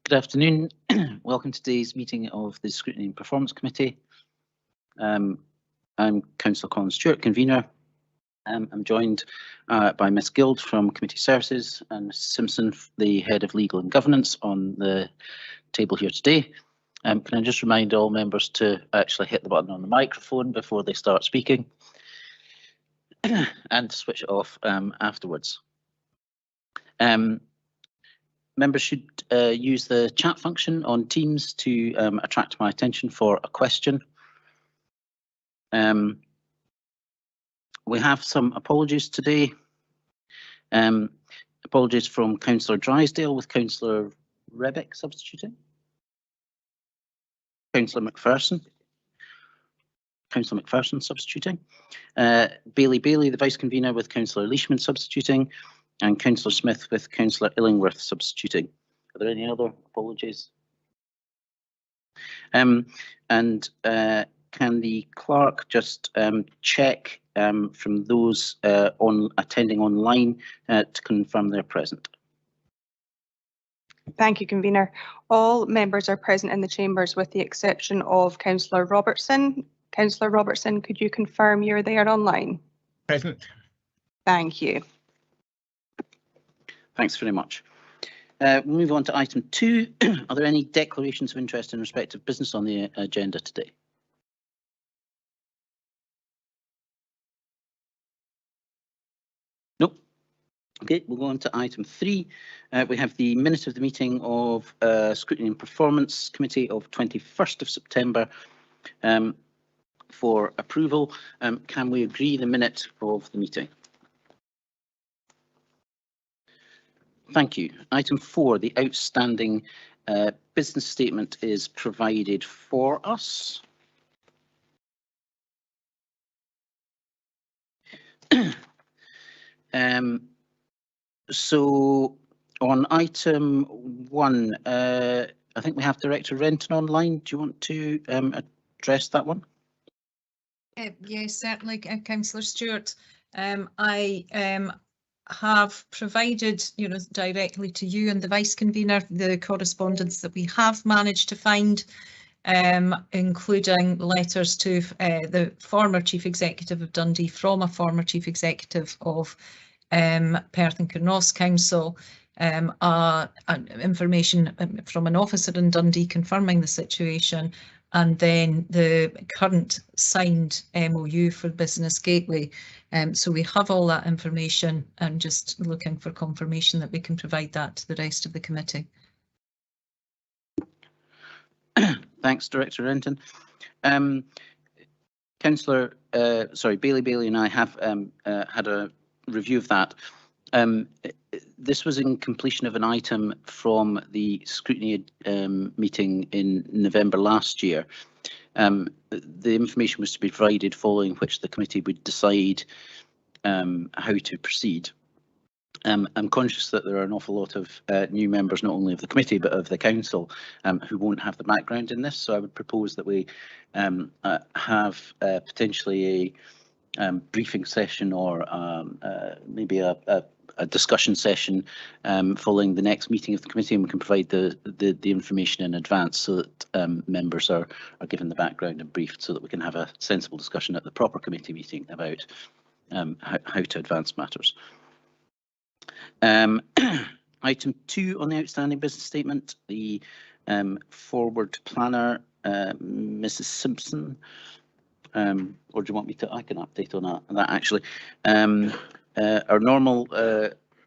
Good afternoon. Welcome to today's meeting of the Scrutiny and Performance Committee. I'm Councillor Colin Stewart, convener. I'm joined by Ms Guild from Committee Services and Ms Simpson, the Head of Legal and Governance, on the table here today. Can I just remind all members to actually hit the button on the microphone before they start speaking and switch it off afterwards. Members should use the chat function on Teams to attract my attention for a question. We have some apologies today. Apologies from Councillor Drysdale, with Councillor Rebick substituting. Councillor McPherson. Councillor McPherson substituting. Bailey, the Vice Convener, with Councillor Leishman substituting. And Councillor Smith with Councillor Illingworth substituting. Are there any other apologies? And can the clerk just check from those attending online to confirm they're present? Thank you, convener. All members are present in the chambers with the exception of Councillor Robertson. Councillor Robertson, could you confirm you're there online? Present. Thank you. Thanks very much. We'll move on to item 2. Are there any declarations of interest in respect of business on the agenda today? Nope. Okay, we'll go on to item 3. We have the minute of the meeting of Scrutiny and Performance Committee of 21st of September for approval. Can we agree the minute of the meeting? Thank you. Item 4, the outstanding business statement is provided for us. So on item 1, I think we have Director Renton online. Do you want to address that one? Yes, certainly, Councillor Stewart. I have provided, directly to you and the Vice Convener the correspondence that we have managed to find, including letters to the former Chief Executive of Dundee from a former Chief Executive of Perth and Kinross Council, information from an officer in Dundee confirming the situation, and then the current signed MOU for Business Gateway. So we have all that information and just looking for confirmation that we can provide that to the rest of the committee. Thanks, Director Renton. Councillor, Bailey and I have had a review of that. This was in completion of an item from the Scrutiny meeting in November last year. The information was to be provided, following which the committee would decide how to proceed. I'm conscious that there are an awful lot of new members, not only of the committee but of the council, who won't have the background in this. So I would propose that we have potentially a briefing session, or maybe a discussion session following the next meeting of the committee, and we can provide the information in advance so that members are given the background and briefed, so that we can have a sensible discussion at the proper committee meeting about how to advance matters. Item 2 on the outstanding business statement, the forward planner, Mrs Simpson. Or do you want me to? I can update on that actually. Our normal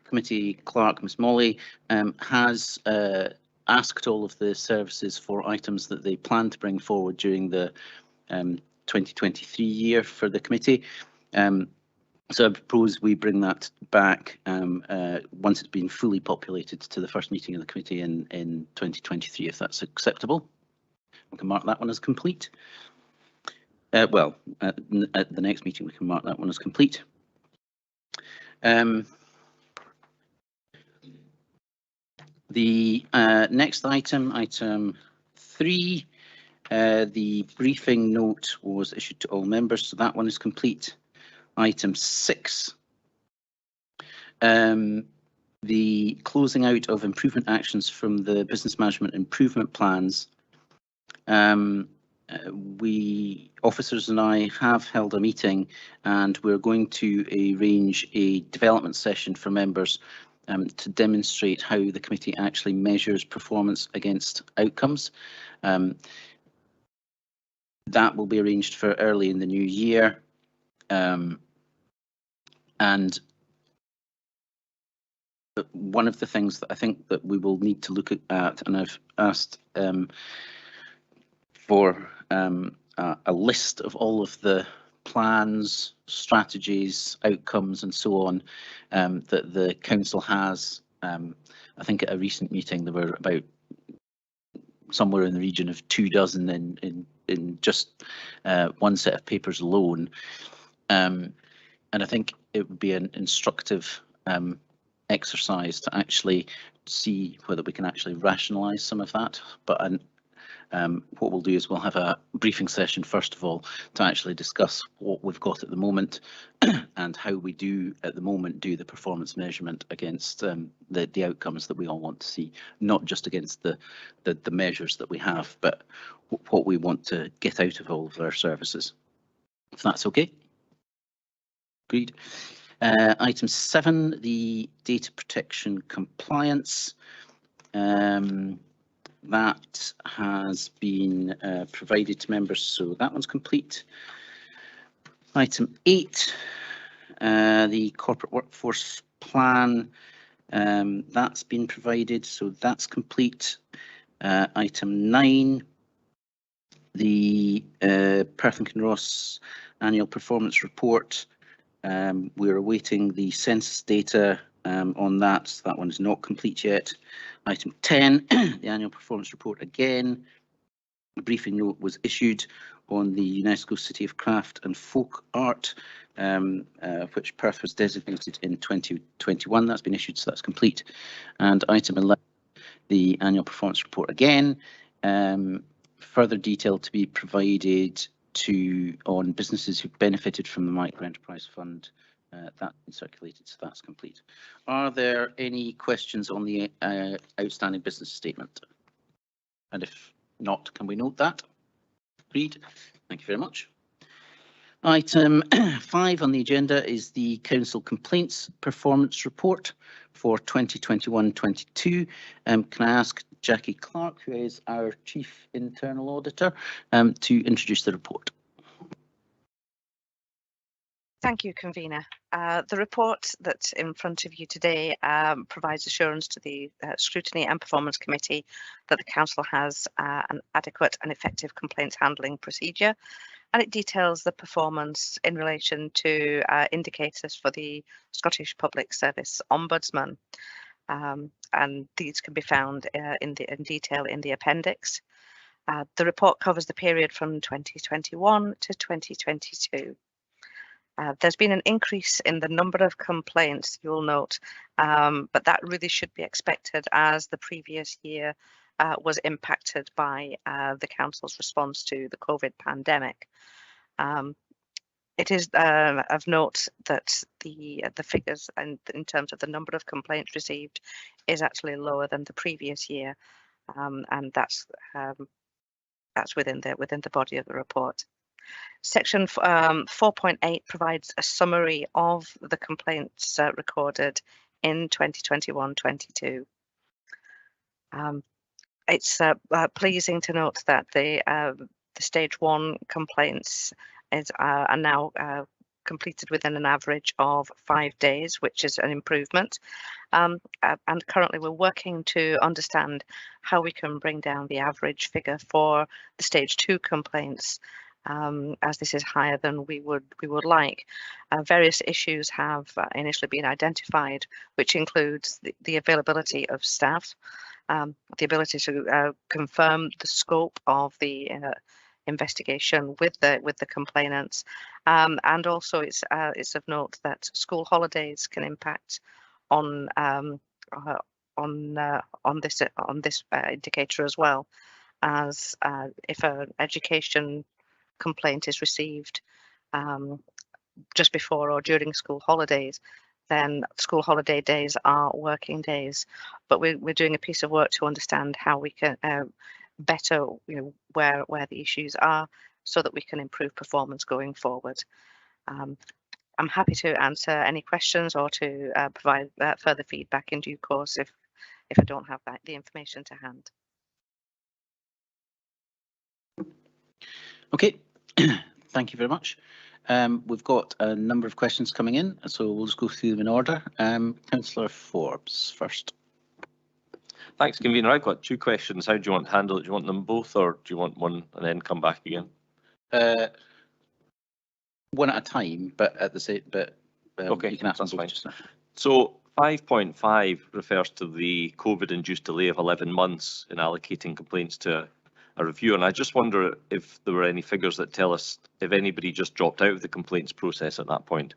committee clerk, Miss Molly, has asked all of the services for items that they plan to bring forward during the 2023 year for the committee. So I propose we bring that back once it's been fully populated to the first meeting of the committee in 2023, if that's acceptable. We can mark that one as complete. At the next meeting we can mark that one as complete. The next item, item 3, the briefing note was issued to all members, so that one is complete. Item 6, the closing out of improvement actions from the business management improvement plans. We officers and I have held a meeting, and we're going to arrange a development session for members to demonstrate how the committee actually measures performance against outcomes. That will be arranged for early in the new year, and one of the things that I think that we will need to look at, and I've asked for a list of all of the plans, strategies, outcomes and so on that the council has. I think at a recent meeting there were about somewhere in the region of 24 in just one set of papers alone, and I think it would be an instructive exercise to actually see whether we can actually rationalise some of that. But what we'll do is we'll have a briefing session first of all to actually discuss what we've got at the moment and how we do at the moment do the performance measurement against the outcomes that we all want to see, not just against the measures that we have, but what we want to get out of all of our services. If that's okay. Agreed. Item 7, the data protection compliance. That has been provided to members, so that one's complete. Item 8, the corporate workforce plan, that's been provided, so that's complete. Item 9, the Perth and Kinross annual performance report. We're awaiting the census data on that, so that one is not complete yet. Item 10, the annual performance report again. A briefing note was issued on the UNESCO City of Craft and Folk Art, which Perth was designated in 2021. That's been issued, so that's complete. And item 11, the annual performance report again. Further detail to be provided on businesses who benefited from the Micro Enterprise Fund. That's been circulated, so that's complete. Are there any questions on the outstanding business statement? And if not, can we note that? Agreed. Thank you very much. Item 5 on the agenda is the Council Complaints Performance Report for 2021-22. Can I ask Jackie Clark, who is our Chief Internal Auditor, to introduce the report? Thank you, Convener. The report that's in front of you today provides assurance to the Scrutiny and Performance Committee that the Council has an adequate and effective complaints handling procedure, and it details the performance in relation to indicators for the Scottish Public Service Ombudsman, and these can be found in detail in the appendix. The report covers the period from 2021 to 2022. There's been an increase in the number of complaints, you'll note, but that really should be expected as the previous year was impacted by the Council's response to the COVID pandemic. It is of note that the figures and in terms of the number of complaints received is actually lower than the previous year, and that's within the body of the report. Section 4.8 provides a summary of the complaints recorded in 2021-22. It's pleasing to note that the stage 1 complaints are now completed within an average of 5 days, which is an improvement. And currently we're working to understand how we can bring down the average figure for the stage 2 complaints, as this is higher than we would like. Various issues have initially been identified, which includes the availability of staff, the ability to confirm the scope of the investigation with the complainants, and also it's of note that school holidays can impact on this indicator as well, as if an education complaint is received just before or during school holidays, then school holiday days are working days. But we're doing a piece of work to understand how we can better, where the issues are, so that we can improve performance going forward. I'm happy to answer any questions or to provide further feedback in due course if I don't have the information to hand. Okay, thank you very much. We've got a number of questions coming in, so we'll just go through them in order. Councillor Forbes first. Thanks, Convener. I've got 2 questions. How do you want to handle it? Do you want them both, or do you want one and then come back again? One at a time, but at the same. Okay, you can ask them both just now. So 5.5 refers to the COVID-induced delay of 11 months in allocating complaints to a review, and I just wonder if there were any figures that tell us if anybody just dropped out of the complaints process at that point.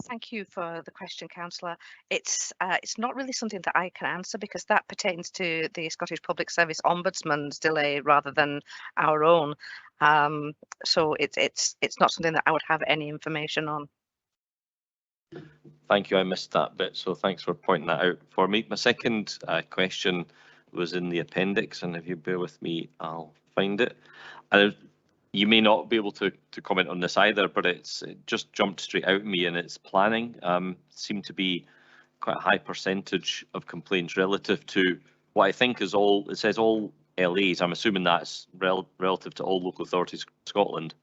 Thank you for the question, Councillor. It's not really something that I can answer because that pertains to the Scottish Public Service Ombudsman's delay rather than our own. So it's not something that I would have any information on. Thank you. I missed that bit, so thanks for pointing that out for me. My second question was in the appendix, and if you bear with me, I'll find it. You may not be able to comment on this either, but it just jumped straight out at me, and it's planning. Seemed to be quite a high percentage of complaints relative to what I think is all, it says all LAs. I'm assuming that's relative to all local authorities in Scotland.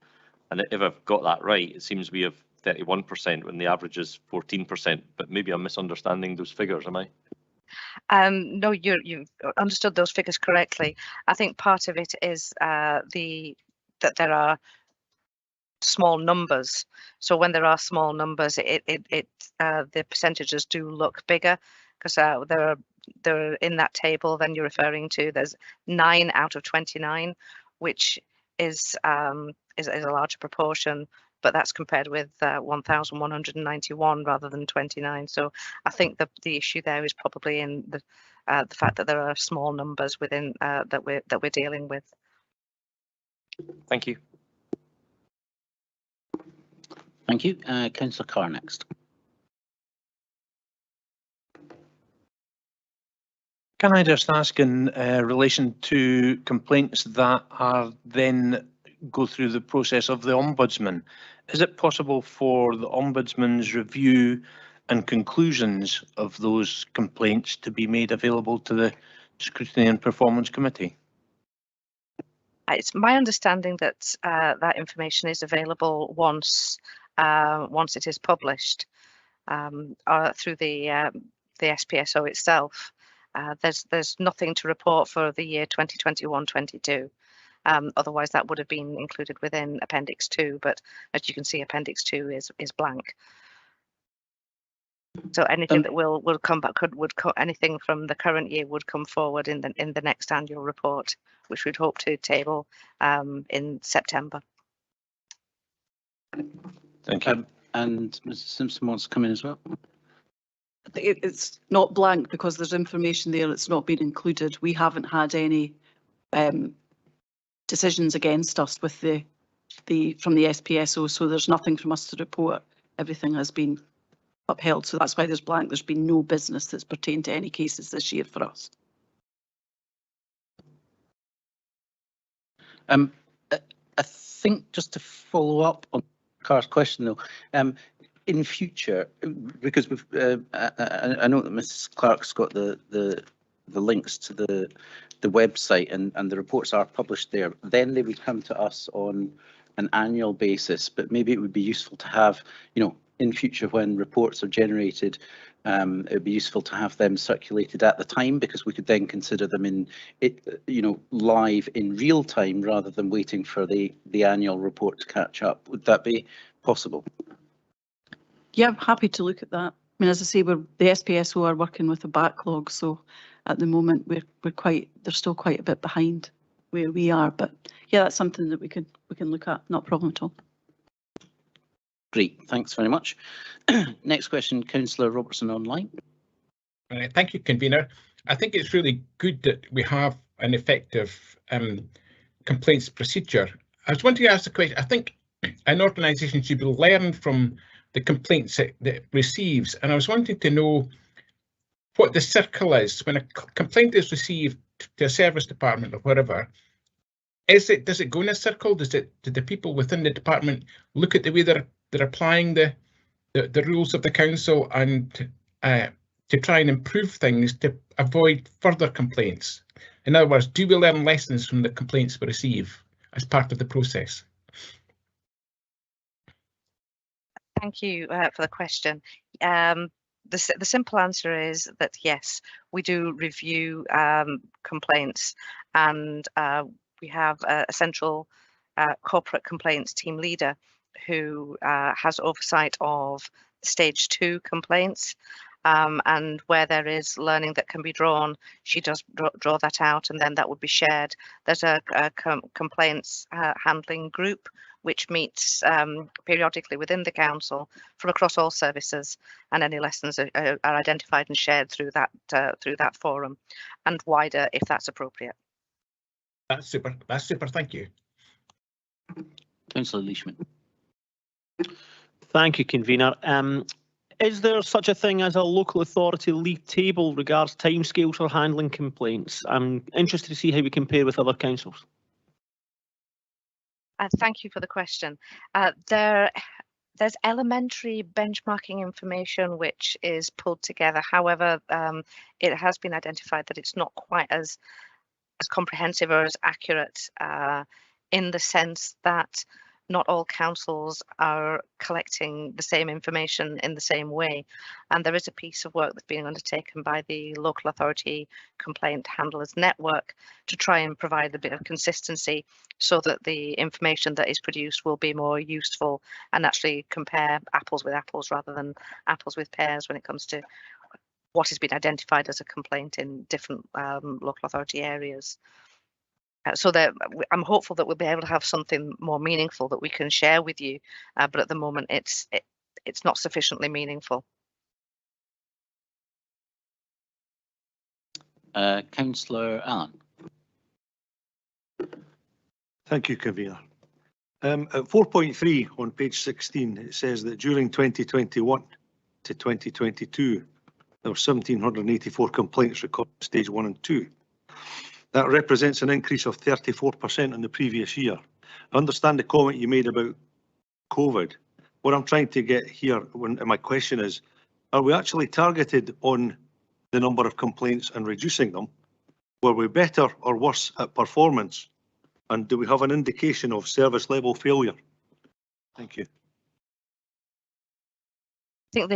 And if I've got that right, it seems we have 31% when the average is 14%, but maybe I'm misunderstanding those figures, am I? No, you've understood those figures correctly. I think part of it is that there are small numbers. So when there are small numbers, the percentages do look bigger because there are in that table. Then you're referring to there's 9 out of 29, which is a larger proportion. But that's compared with 1,191 rather than 29. So I think the issue there is probably in the fact that there are small numbers within that we're dealing with. Thank you. Thank you. Councillor Carr next. Can I just ask in relation to complaints that are then go through the process of the Ombudsman, is it possible for the Ombudsman's review and conclusions of those complaints to be made available to the Scrutiny and Performance Committee? It's my understanding that that information is available once it is published through the SPSO itself. There's nothing to report for the year 2021-22. Otherwise, that would have been included within Appendix 2. But as you can see, Appendix 2 is blank. So anything that will come back anything from the current year would come forward in the next annual report, which we'd hope to table in September. Thank you. And Mrs. Simpson wants to come in as well. It's not blank because there's information there that's not been included. We haven't had any decisions against us with from the SPSO, so there's nothing from us to report. Everything has been upheld, so that's why there's blank. There's been no business that's pertained to any cases this year for us. I think just to follow up on Car's question though, in future, because we've, I know that Mrs. Clark's got the links to the website and the reports are published there. Then they would come to us on an annual basis, but maybe it would be useful to have, in future when reports are generated, it would be useful to have them circulated at the time, because we could then consider them in live in real time rather than waiting for the annual report to catch up. Would that be possible? Yeah, I'm happy to look at that. I mean, as I say, the SPSO are working with a backlog, so at the moment they're still quite a bit behind where we are. But yeah, that's something that we can look at. Not a problem at all. Great, thanks very much. Next question, Councillor Robertson online. Thank you, Convener. I think it's really good that we have an effective complaints procedure. I was wanting to ask the question, I think an organisation should be learned from the complaints that it receives. And I was wanting to know what the circle is when a complaint is received to a service department or whatever. Does it go in a circle? Do the people within the department look at the way they're applying the rules of the council and to try and improve things to avoid further complaints? In other words, do we learn lessons from the complaints we receive as part of the process? Thank you for the question. The simple answer is that yes, we do review complaints, and we have a central corporate complaints team leader who has oversight of stage 2 complaints. And where there is learning that can be drawn, she does draw that out, and then that would be shared. There's a complaints handling group which meets periodically within the council from across all services, and any lessons are identified and shared through that forum, and wider if that's appropriate. That's super. That's super. Thank you. Councillor Leishman. Thank you, convener. Is there such a thing as a local authority league table regards timescales for handling complaints? I'm interested to see how we compare with other councils. Thank you for the question. There's elementary benchmarking information which is pulled together. However, it has been identified that it's not quite as comprehensive or as accurate in the sense that not all councils are collecting the same information in the same way. And there is a piece of work that's being undertaken by the Local Authority Complaint Handlers Network to try and provide a bit of consistency so that the information that is produced will be more useful and actually compare apples with apples rather than apples with pears when it comes to what has been identified as a complaint in different local authority areas. So that I'm hopeful that we'll be able to have something more meaningful that we can share with you, but at the moment it's not sufficiently meaningful. Councillor Allen. Thank you, convener. At 4.3 on page 16, it says that during 2021 to 2022, there were 1,784 complaints recorded stage 1 and 2. That represents an increase of 34% in the previous year. I understand the comment you made about COVID. What I'm trying to get here, my question is, are we actually targeted on the number of complaints and reducing them? Were we better or worse at performance? And do we have an indication of service level failure? Thank you. I think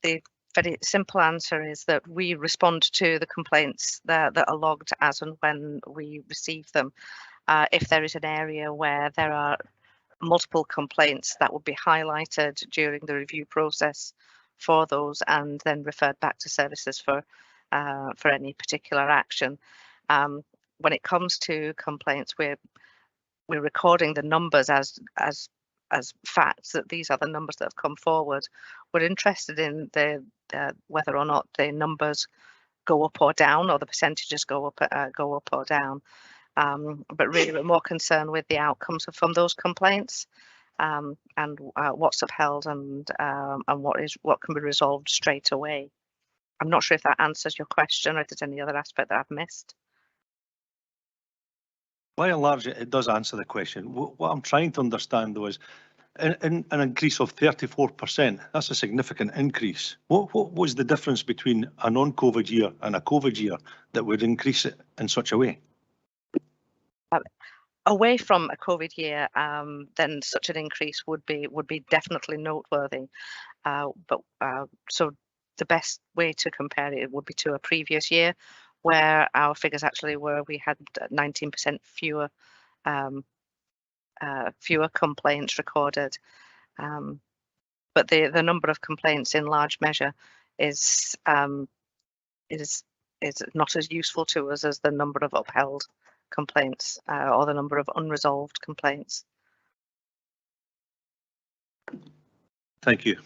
the very simple answer is that we respond to the complaints that are logged as and when we receive them. If there is an area where there are multiple complaints, that will be highlighted during the review process for those and then referred back to services for any particular action. When it comes to complaints, we're recording the numbers as facts, that these are the numbers that have come forward. We're interested in whether or not the numbers go up or down, or the percentages go up or down. But really, we're more concerned with the outcomes from those complaints, and what's upheld and what can be resolved straight away. I'm not sure if that answers your question or if there's any other aspect that I've missed. By and large, it does answer the question. What I'm trying to understand, though, is an increase of 34%. That's a significant increase. What was the difference between a non-COVID year and a COVID year that would increase it in such a way? Away from a COVID year, then such an increase would be definitely noteworthy. So the best way to compare it would be to a previous year, where our figures actually were we had 19% fewer complaints recorded, but the number of complaints in large measure is not as useful to us as the number of upheld complaints or the number of unresolved complaints. Thank you.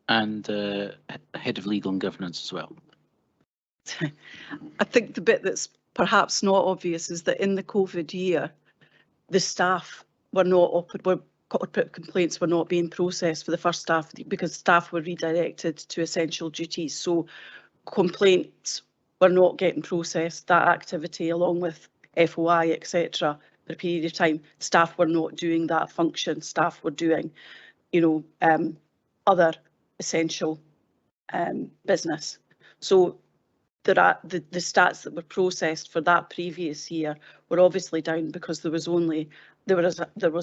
And Head of Legal and Governance as well. I think the bit that's perhaps not obvious is that in the COVID year, the staff were corporate complaints were not being processed for the first staff because staff were redirected to essential duties. So complaints were not getting processed. That activity, along with FOI, etc., for a period of time, staff were not doing that function. Staff were doing, other essential business. So the stats that were processed for that previous year were obviously down because there was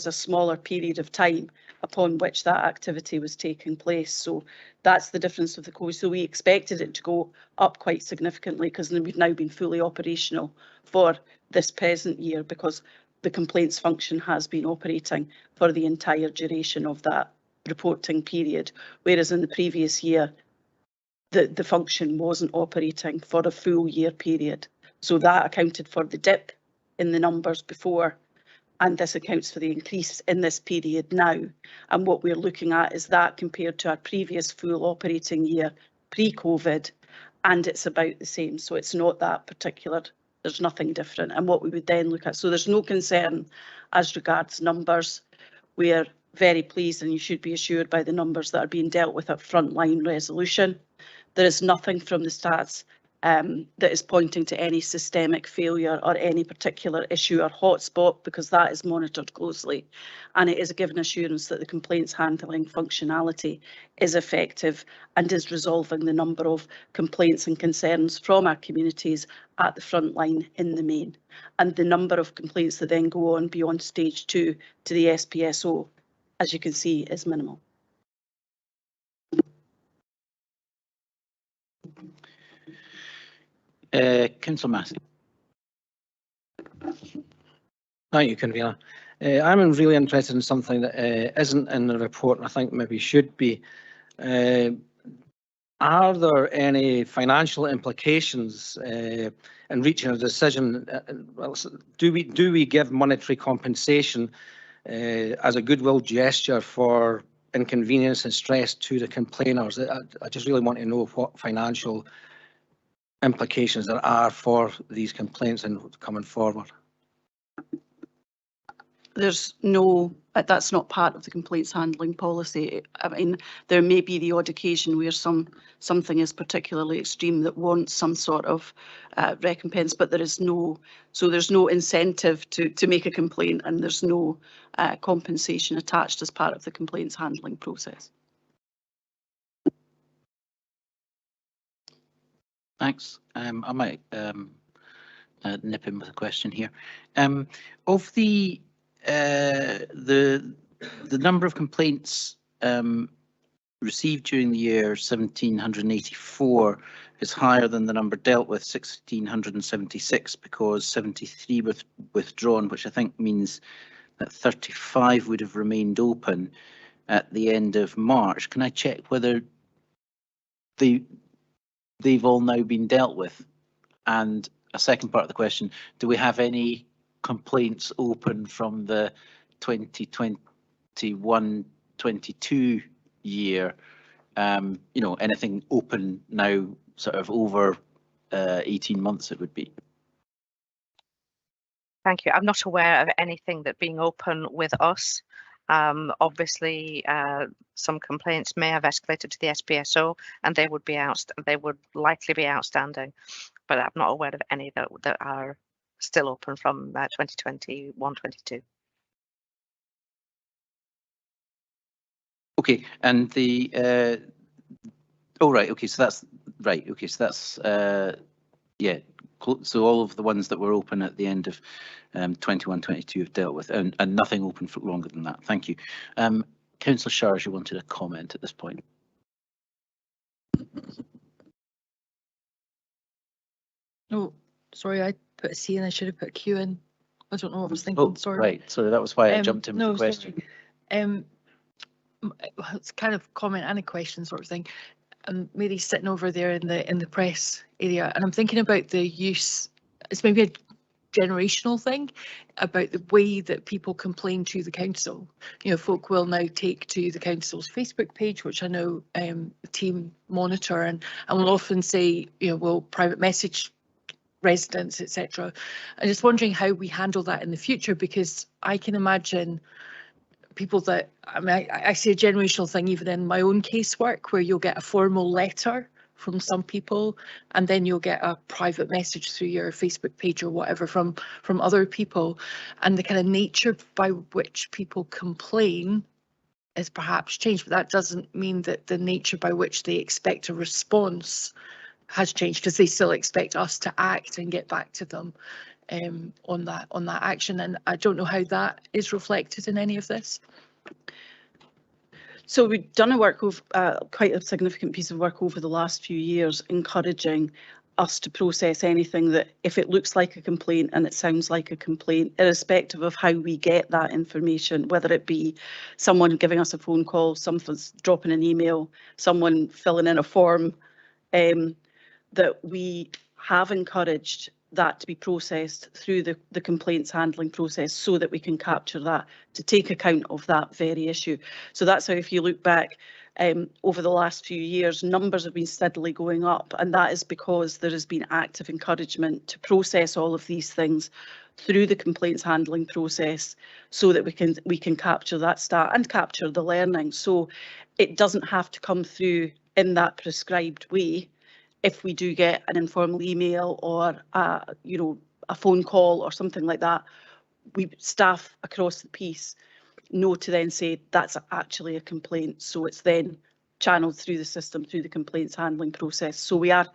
a smaller period of time upon which that activity was taking place. So that's the difference with the COVID. So we expected it to go up quite significantly because we've now been fully operational for this present year because the complaints function has been operating for the entire duration of that reporting period, whereas in the previous year the function wasn't operating for a full year period. So that accounted for the dip in the numbers before, and this accounts for the increase in this period now. And what we're looking at is that compared to our previous full operating year pre-COVID, and it's about the same. So it's not that particular, there's nothing different. And what we would then look at, so there's no concern as regards numbers. We're very pleased, and you should be assured by the numbers that are being dealt with at frontline resolution. There is nothing from the stats that is pointing to any systemic failure or any particular issue or hotspot, because that is monitored closely, and it is a given assurance that the complaints handling functionality is effective and is resolving the number of complaints and concerns from our communities at the front line in the main. And the number of complaints that then go on beyond stage 2 to the SPSO, as you can see, is minimal. Councillor Massey. Thank you, Convener. I'm really interested in something that isn't in the report, and I think maybe should be. Are there any financial implications in reaching a decision? Do we give monetary compensation as a goodwill gesture for inconvenience and stress to the complainers? I just really want to know what financial implications there are for these complaints and coming forward. There's no, that's not part of the complaints handling policy. I mean, there may be the odd occasion where something is particularly extreme that wants some sort of recompense, but there is no, so there's no incentive to make a complaint, and there's no compensation attached as part of the complaints handling process. Thanks. I might nip in with a question here. Of the number of complaints received during the year, 1,784, is higher than the number dealt with, 1,676, because 73 were withdrawn, which I think means that 35 would have remained open at the end of March. Can I check whether they've all now been dealt with? And a second part of the question, do we have any complaints open from the 2021-22 year? Anything open now, sort of over 18 months it would be? Thank you. I'm not aware of anything that being open with us. Obviously, some complaints may have escalated to the SPSO, and they would likely be outstanding, but I'm not aware of any that are still open from 2021-22. Okay, and the right. Okay, so that's right. Okay, so that's yeah. So all of the ones that were open at the end of 21-22 have dealt with, and nothing open for longer than that. Thank you. Councillor Sharge, you wanted a comment at this point. Oh, sorry, I put a C and I should have put a Q in. I don't know what I was thinking. Oh, sorry. Right, so that was why I jumped in with no, the question. It's kind of comment and a question sort of thing. Mary's sitting over there in the press area, and I'm thinking about the use. It's maybe a generational thing about the way that people complain to the council. Folk will now take to the council's Facebook page, which I know the team monitor, and will often say, will private message residents, etc. I'm just wondering how we handle that in the future, because I can imagine people that, I mean, I see a generational thing even in my own casework where you'll get a formal letter from some people and then you'll get a private message through your Facebook page or whatever from other people, and the kind of nature by which people complain is perhaps changed, but that doesn't mean that the nature by which they expect a response has changed, because they still expect us to act and get back to them on that action. And I don't know how that is reflected in any of this. So we've done quite a significant piece of work over the last few years, encouraging us to process anything that, if it looks like a complaint and it sounds like a complaint, irrespective of how we get that information, whether it be someone giving us a phone call, someone's dropping an email, someone filling in a form, that we have encouraged that to be processed through the complaints handling process so that we can capture that, to take account of that very issue. So that's how, if you look back over the last few years, numbers have been steadily going up, and that is because there has been active encouragement to process all of these things through the complaints handling process so that we can capture that stat and capture the learning. So it doesn't have to come through in that prescribed way. If we do get an informal email or a phone call or something like that, we staff across the piece know to then say that's actually a complaint. So it's then channeled through the system, through the complaints handling process. So we are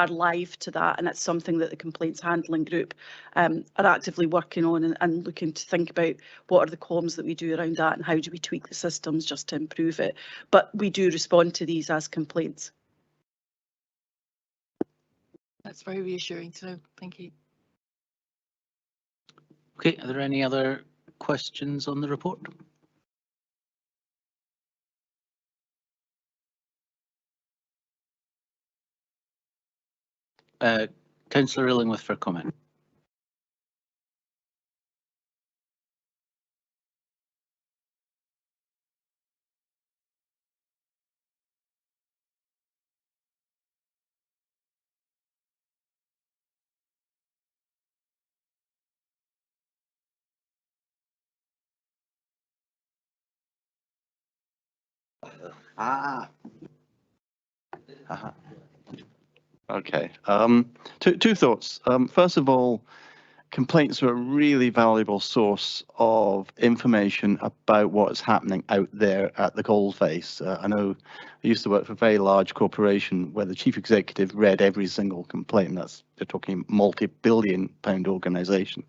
live to that, and that's something that the complaints handling group are actively working on and looking to think about what are the comms that we do around that and how do we tweak the systems just to improve it. But we do respond to these as complaints. That's very reassuring to know. Thank you. Okay, are there any other questions on the report? Councillor Illingworth for a comment. Okay. Two thoughts. First of all, complaints are a really valuable source of information about what is happening out there at the coalface. I know I used to work for a very large corporation where the chief executive read every single complaint. They're talking multi-billion pound organisation.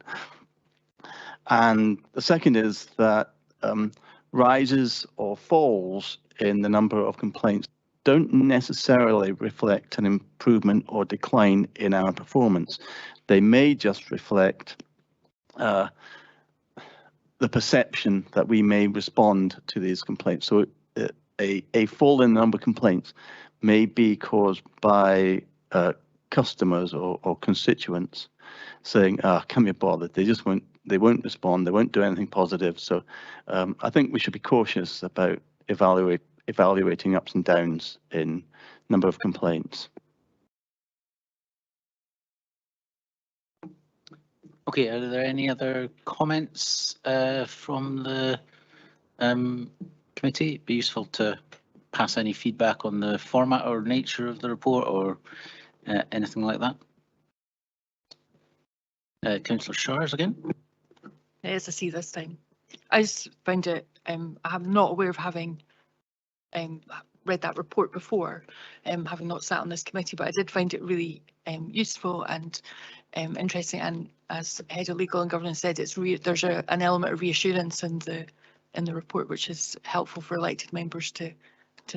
And the second is that rises or falls in the number of complaints don't necessarily reflect an improvement or decline in our performance. They may just reflect the perception that we may respond to these complaints. So a fall in the number of complaints may be caused by customers or constituents saying, can't be bothered, they won't respond, they won't do anything positive. So I think we should be cautious about evaluating ups and downs in number of complaints. Okay, are there any other comments from the committee? It'd be useful to pass any feedback on the format or nature of the report or anything like that. Councillor Shires again. As I see this time, I just found it, I'm not aware of having read that report before, having not sat on this committee, but I did find it really useful and interesting. And as Head of Legal and Governance said, there's an element of reassurance in the report, which is helpful for elected members to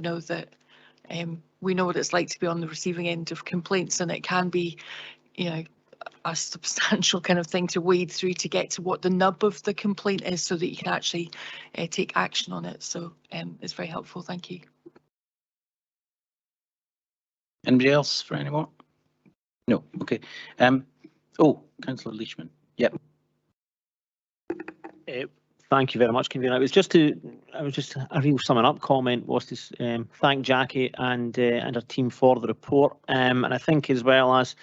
know that we know what it's like to be on the receiving end of complaints, and it can be, a substantial kind of thing to wade through to get to what the nub of the complaint is, so that you can actually take action on it. So it's very helpful. Thank you. Anybody else for any more? No. Okay. Councillor Leishman. Yep. Thank you very much, Convener. It was just a real summing up comment was to thank Jackie and her team for the report, and I think as well as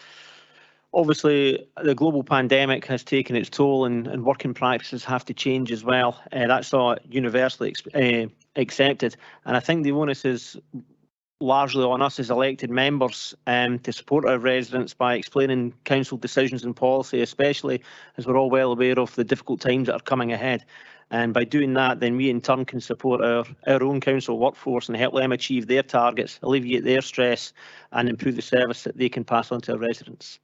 Obviously, the global pandemic has taken its toll, and working practices have to change as well. That's not universally accepted, and I think the onus is largely on us as elected members to support our residents by explaining council decisions and policy, especially as we're all well aware of the difficult times that are coming ahead. And by doing that, then we in turn can support our own council workforce and help them achieve their targets, alleviate their stress, and improve the service that they can pass on to our residents.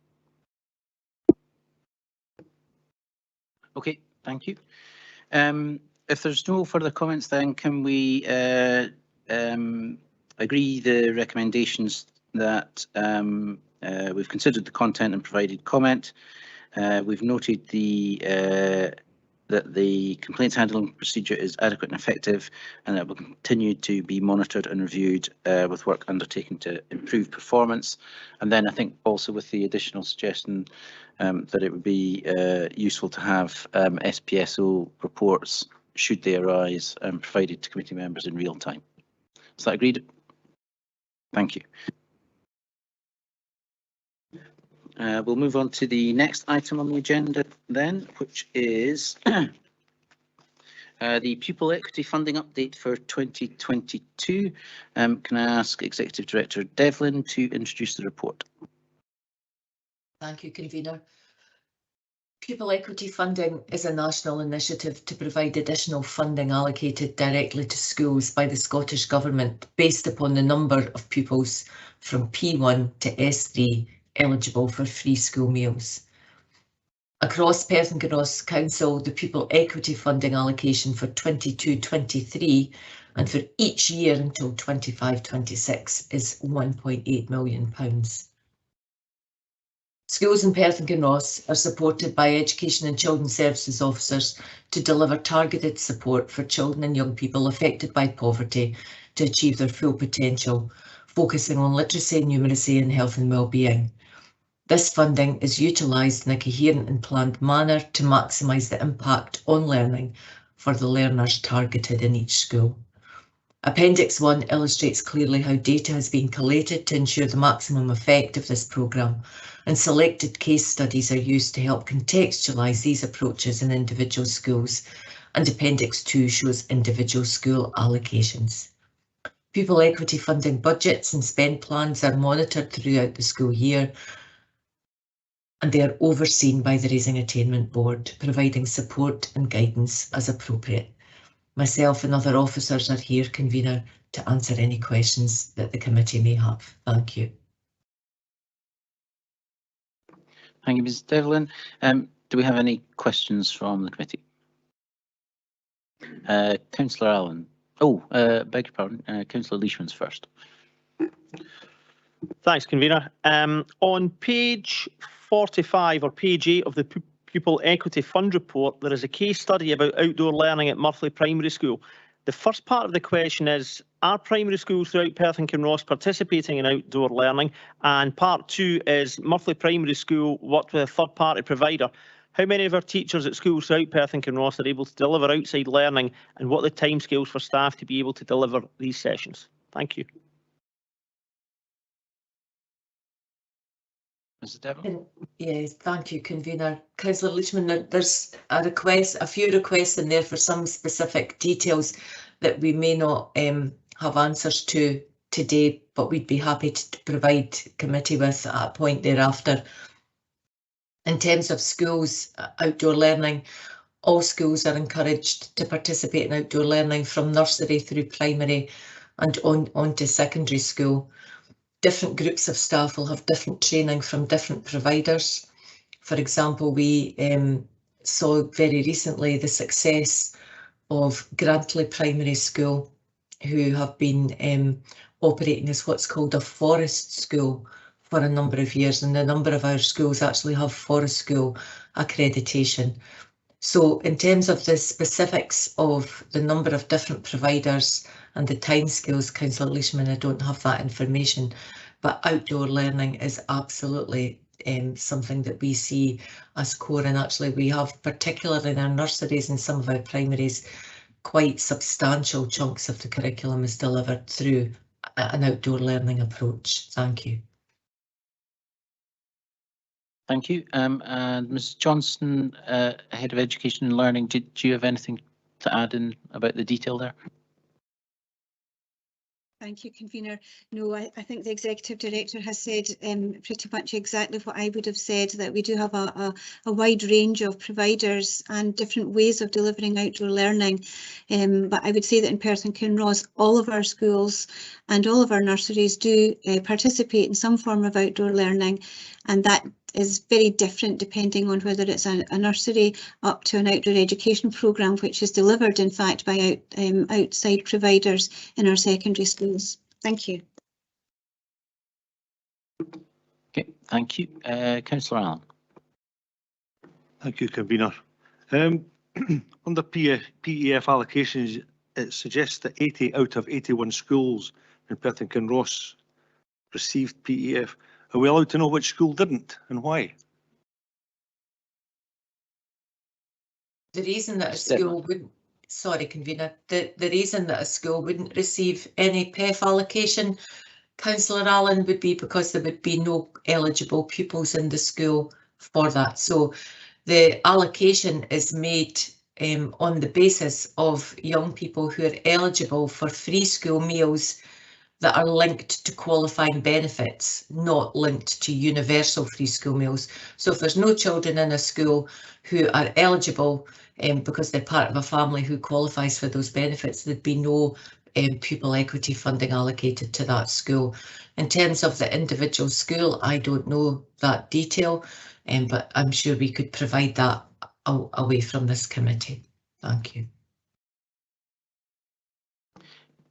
Okay, thank you. If there's no further comments, then can we agree the recommendations that we've considered the content and provided comment. We've noted that the complaints handling procedure is adequate and effective, and that will continue to be monitored and reviewed with work undertaken to improve performance. And then I think also with the additional suggestion that it would be useful to have SPSO reports, should they arise, provided to committee members in real time. Is that agreed? Thank you. We'll move on to the next item on the agenda then, which is the pupil equity funding update for 2022. Can I ask Executive Director Devlin to introduce the report? Thank you, Convener. Pupil equity funding is a national initiative to provide additional funding allocated directly to schools by the Scottish Government based upon the number of pupils from P1 to S3 eligible for free school meals. Across Perth and Kinross Council, the pupil equity funding allocation for 22-23 and for each year until 25-26 is £1.8 million. Schools in Perth and Kinross are supported by Education and Children's Services officers to deliver targeted support for children and young people affected by poverty to achieve their full potential, focusing on literacy, numeracy and health and wellbeing. This funding is utilised in a coherent and planned manner to maximise the impact on learning for the learners targeted in each school. Appendix 1 illustrates clearly how data has been collated to ensure the maximum effect of this programme, and selected case studies are used to help contextualise these approaches in individual schools, and Appendix 2 shows individual school allocations. Pupil equity funding budgets and spend plans are monitored throughout the school year, and they are overseen by the Raising Attainment Board, providing support and guidance as appropriate. Myself and other officers are here, Convener, to answer any questions that the committee may have. Thank you. Thank you, Ms Devlin. Do we have any questions from the committee? Councillor Allen. Oh, beg your pardon, Councillor Leishman's first. Thanks, Convener. On page 45 or page 8 of the Pupil Equity Fund report, there is a case study about outdoor learning at Murphley Primary School. The first part of the question is, are primary schools throughout Perth and Kinross participating in outdoor learning? And part 2 is, Murphley Primary School worked with a third-party provider. How many of our teachers at schools throughout Perth and Kinross are able to deliver outside learning, and what are the timescales for staff to be able to deliver these sessions? Thank you. Mrs Devlin? Yes, thank you, Convener. Councillor Leishman, there's a few requests in there for some specific details that we may not have answers to today, but we'd be happy to provide committee with at a point thereafter. In terms of schools outdoor learning, all schools are encouraged to participate in outdoor learning from nursery through primary and on to secondary school. Different groups of staff will have different training from different providers. For example, we saw very recently the success of Grantley Primary School, who have been operating as what's called a forest school for a number of years, and a number of our schools actually have forest school accreditation. So in terms of the specifics of the number of different providers and the timescales, Councillor Leishman, I don't have that information, but outdoor learning is absolutely something that we see as core, and actually we have, particularly in our nurseries and some of our primaries, quite substantial chunks of the curriculum is delivered through an outdoor learning approach. Thank you. Thank you. And Ms Johnson, Head of Education and Learning, do you have anything to add in about the detail there? Thank you, Convener. No, I think the Executive Director has said pretty much exactly what I would have said, that we do have a wide range of providers and different ways of delivering outdoor learning. But I would say that in Perth and Kinross, all of our schools and all of our nurseries do participate in some form of outdoor learning, and that is very different depending on whether it's a nursery up to an outdoor education programme, which is delivered in fact by outside providers in our secondary schools. Thank you. Okay, thank you. Councillor Allen. Thank you, Convener. Under PEF allocations, it suggests that 80 out of 81 schools in Perth and Kinross received PEF. Are we allowed to know which school didn't and why? The reason that a school wouldn't, sorry, Convener, the reason that a school wouldn't receive any PEF allocation, Councillor Allen, would be because there would be no eligible pupils in the school for that. So the allocation is made on the basis of young people who are eligible for free school meals that are linked to qualifying benefits, not linked to universal free school meals. So if there's no children in a school who are eligible because they're part of a family who qualifies for those benefits, there'd be no pupil equity funding allocated to that school. In terms of the individual school, I don't know that detail, but I'm sure we could provide that away from this committee. Thank you.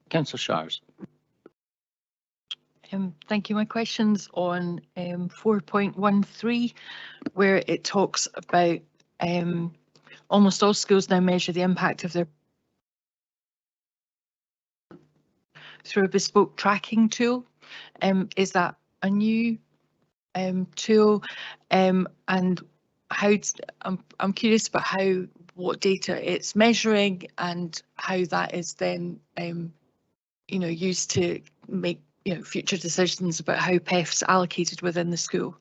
Councillor Shires. Thank you. My question's on 4.13, where it talks about almost all schools now measure the impact of their through a bespoke tracking tool. Is that a new tool? And how I'm curious about what data it's measuring and how that is then used to make future decisions about how PEF's allocated within the school.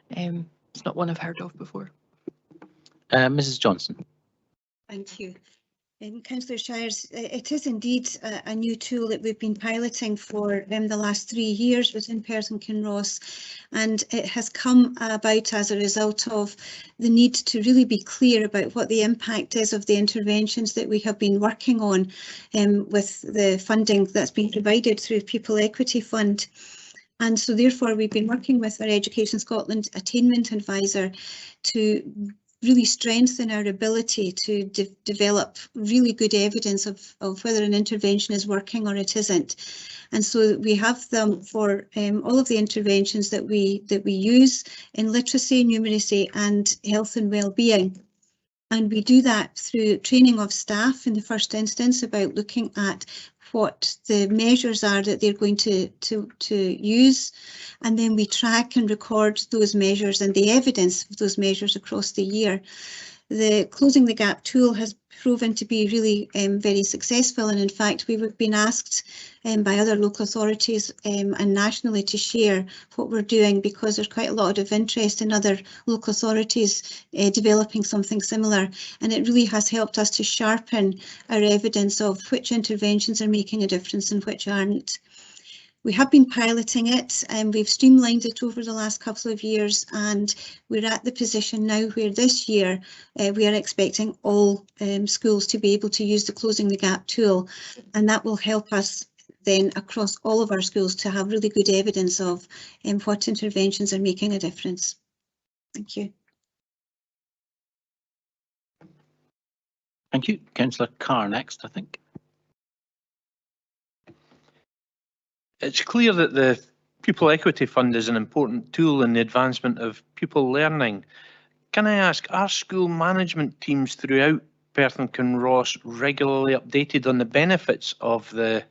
It's not one I've heard of before. Mrs Johnson. Thank you. Councillor Shires, it is indeed a new tool that we've been piloting for the last 3 years within Perth and Kinross, and it has come about as a result of the need to really be clear about what the impact is of the interventions that we have been working on with the funding that's been provided through the Pupil Equity Fund. And so therefore we've been working with our Education Scotland Attainment Advisor to really strengthen our ability to develop really good evidence of whether an intervention is working or it isn't. And so we have them for all of the interventions that we use in literacy, numeracy and health and well-being. And we do that through training of staff in the first instance about looking at what the measures are that they're going to use, and then we track and record those measures and the evidence of those measures across the year. The Closing the Gap tool has proven to be really very successful, and in fact we've been asked by other local authorities and nationally to share what we're doing, because there's quite a lot of interest in other local authorities developing something similar, and it really has helped us to sharpen our evidence of which interventions are making a difference and which aren't. We have been piloting it and we've streamlined it over the last couple of years, and we're at the position now where this year we are expecting all schools to be able to use the Closing the Gap tool, and that will help us then across all of our schools to have really good evidence of what interventions are making a difference. Thank you. Thank you. Councillor Carr next, I think. It's clear that the Pupil Equity Fund is an important tool in the advancement of pupil learning. Can I ask, are school management teams throughout Perth and Kinross regularly updated on the benefits of the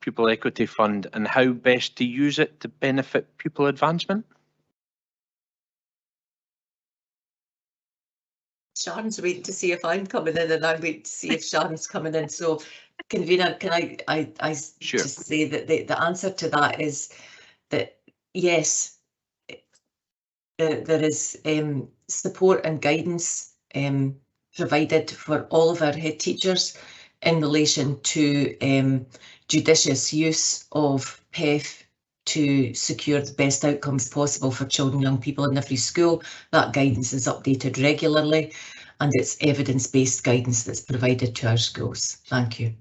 Pupil Equity Fund and how best to use it to benefit pupil advancement? Sharon's waiting to see if I'm coming in, and I'm waiting to see if Sharon's coming in. So, Convener, can I Sure. just say that the answer to that is that yes, there is support and guidance provided for all of our head teachers in relation to judicious use of PEF to secure the best outcomes possible for children and young people in every school. That guidance is updated regularly, and it's evidence-based guidance that's provided to our schools. Thank you.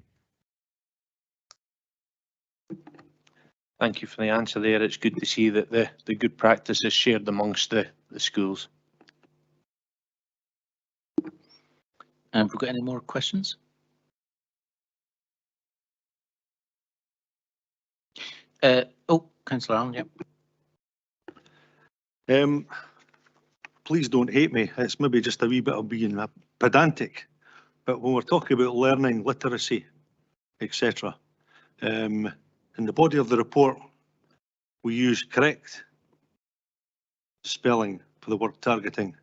Thank you for the answer there. It's good to see that the good practice is shared amongst the schools. Have we got any more questions? Oh, Councillor Allen, yeah. Please don't hate me. It's maybe just a wee bit of being pedantic, but when we're talking about learning, literacy, etc., in the body of the report, we use correct spelling for the word targeting,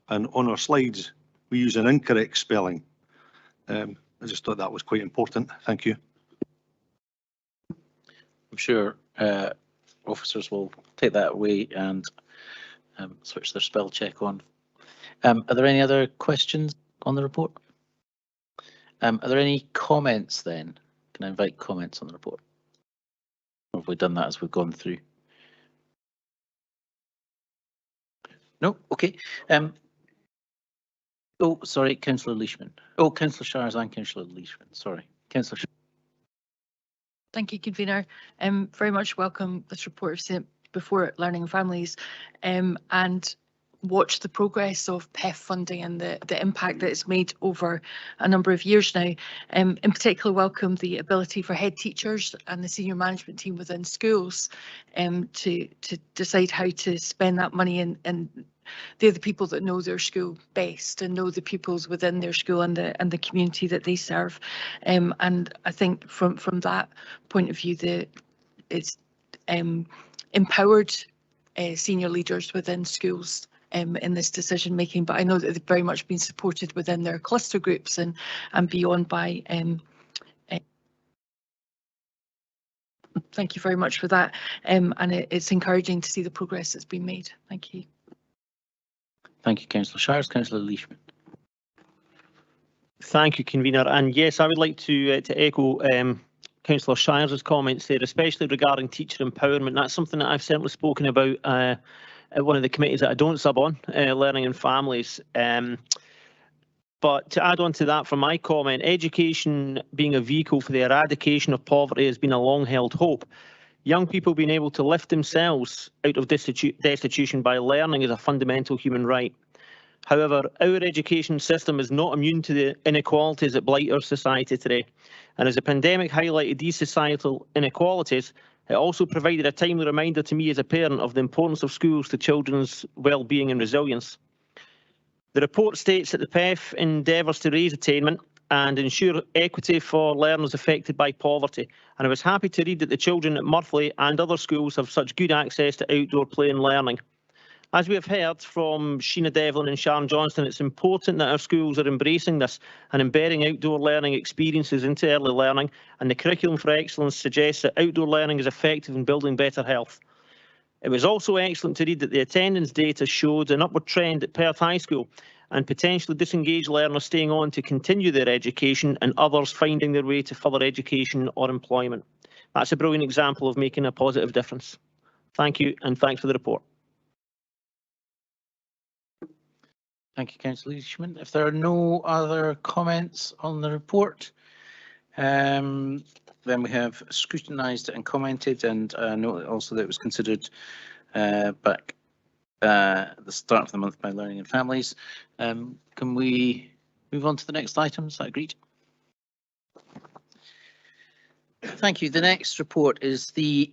and on our slides, we use an incorrect spelling. I just thought that was quite important. Thank you. I'm sure officers will take that away and switch their spell check on. Are there any other questions on the report? Are there any comments then? Can I invite comments on the report? Or have we done that as we've gone through? No? Okay. Oh, sorry, Councillor Leishman. Oh, Councillor Shires and Councillor Leishman. Sorry. Councillor Shires. Thank you, Convener. Very much welcome this report of sent before Learning and Families, and watch the progress of PEF funding and the impact that it's made over a number of years now. In particular, welcome the ability for head teachers and the senior management team within schools to decide how to spend that money, and they're the people that know their school best and know the pupils within their school and the community that they serve. And I think from that point of view, it's empowered senior leaders within schools in this decision making, but I know that they've very much been supported within their cluster groups and beyond by thank you very much for that, and it's encouraging to see the progress that's been made. Thank you. Thank you, Councillor Shires. Councillor Leishman. Thank you, Convener. And yes, I would like to echo Councillor Shires' comments there, especially regarding teacher empowerment. That's something that I've certainly spoken about at one of the committees that I don't sub on, Learning and Families. But to add on to that from my comment, education being a vehicle for the eradication of poverty has been a long-held hope. Young people being able to lift themselves out of destitution by learning is a fundamental human right. However, our education system is not immune to the inequalities that blight our society today. And as the pandemic highlighted these societal inequalities, it also provided a timely reminder to me as a parent of the importance of schools to children's well-being and resilience. The report states that the PEF endeavours to raise attainment and ensure equity for learners affected by poverty. And I was happy to read that the children at Murphley and other schools have such good access to outdoor play and learning. As we have heard from Sheena Devlin and Sharon Johnston, it's important that our schools are embracing this and embedding outdoor learning experiences into early learning, and the Curriculum for Excellence suggests that outdoor learning is effective in building better health. It was also excellent to read that the attendance data showed an upward trend at Perth High School, and potentially disengaged learners staying on to continue their education and others finding their way to further education or employment. That's a brilliant example of making a positive difference. Thank you, and thanks for the report. Thank you, Councillor Leishman. If there are no other comments on the report, then we have scrutinised and commented, and note also that it was considered back at the start of the month by Learning and Families. Can we move on to the next item? Is that agreed? Thank you. The next report is the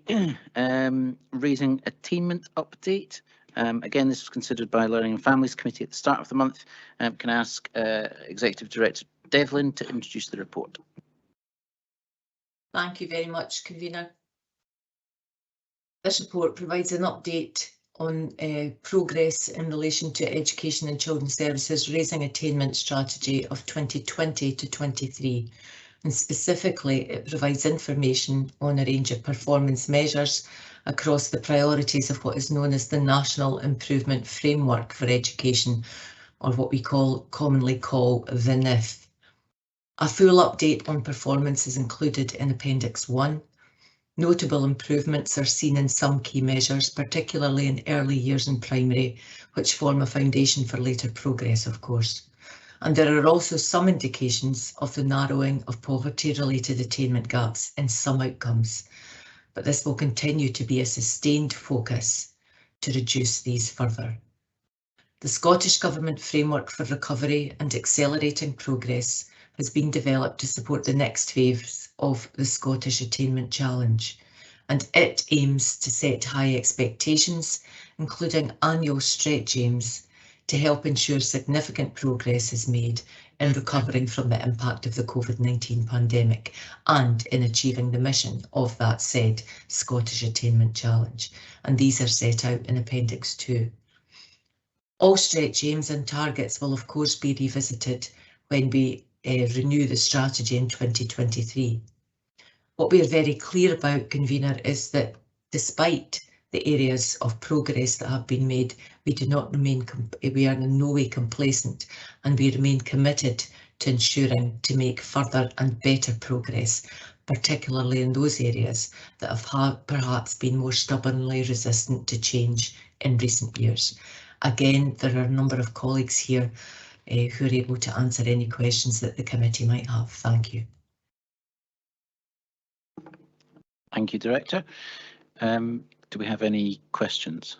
Raising Attainment Update. Again, this was considered by Learning and Families Committee at the start of the month. Can I ask Executive Director Devlin to introduce the report? Thank you very much, Convener. This report provides an update on progress in relation to Education and Children's Services Raising Attainment Strategy of 2020 to 23. And specifically, it provides information on a range of performance measures across the priorities of what is known as the National Improvement Framework for Education, or what we commonly call the NIF. A full update on performance is included in Appendix 1. Notable improvements are seen in some key measures, particularly in early years in primary, which form a foundation for later progress, of course. And there are also some indications of the narrowing of poverty-related attainment gaps in some outcomes, but this will continue to be a sustained focus to reduce these further. The Scottish Government Framework for Recovery and Accelerating Progress has been developed to support the next phase of the Scottish Attainment Challenge, and it aims to set high expectations, including annual stretch aims, to help ensure significant progress is made in recovering from the impact of the COVID-19 pandemic and in achieving the mission of that said Scottish Attainment Challenge. And these are set out in Appendix 2. All stretch aims and targets will of course be revisited when we renew the strategy in 2023. What we are very clear about, Convener, is that despite the areas of progress that have been made, we are in no way complacent, and we remain committed to ensuring to make further and better progress, particularly in those areas that have perhaps been more stubbornly resistant to change in recent years. Again, there are a number of colleagues here who are able to answer any questions that the committee might have. Thank you. Thank you, Director. Do we have any questions?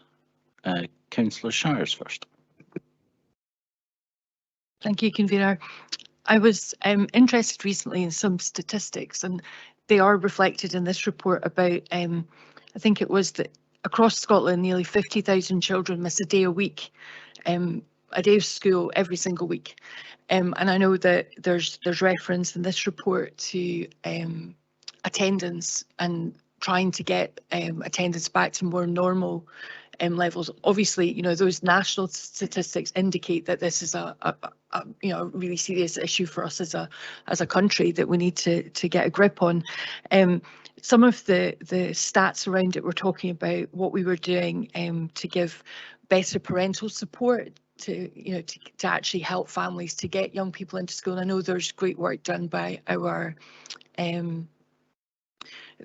Councillor Shires first. Thank you, Convener. I was interested recently in some statistics, and they are reflected in this report about, I think it was that across Scotland, nearly 50,000 children miss a day a week, a day of school every single week. And I know that there's reference in this report to attendance and trying to get attendance back to more normal levels. Obviously, you know, those national statistics indicate that this is a really serious issue for us as a country that we need to get a grip on. Some of the stats around it were talking about what we were doing to give better parental support to actually help families to get young people into school. And I know there's great work done by our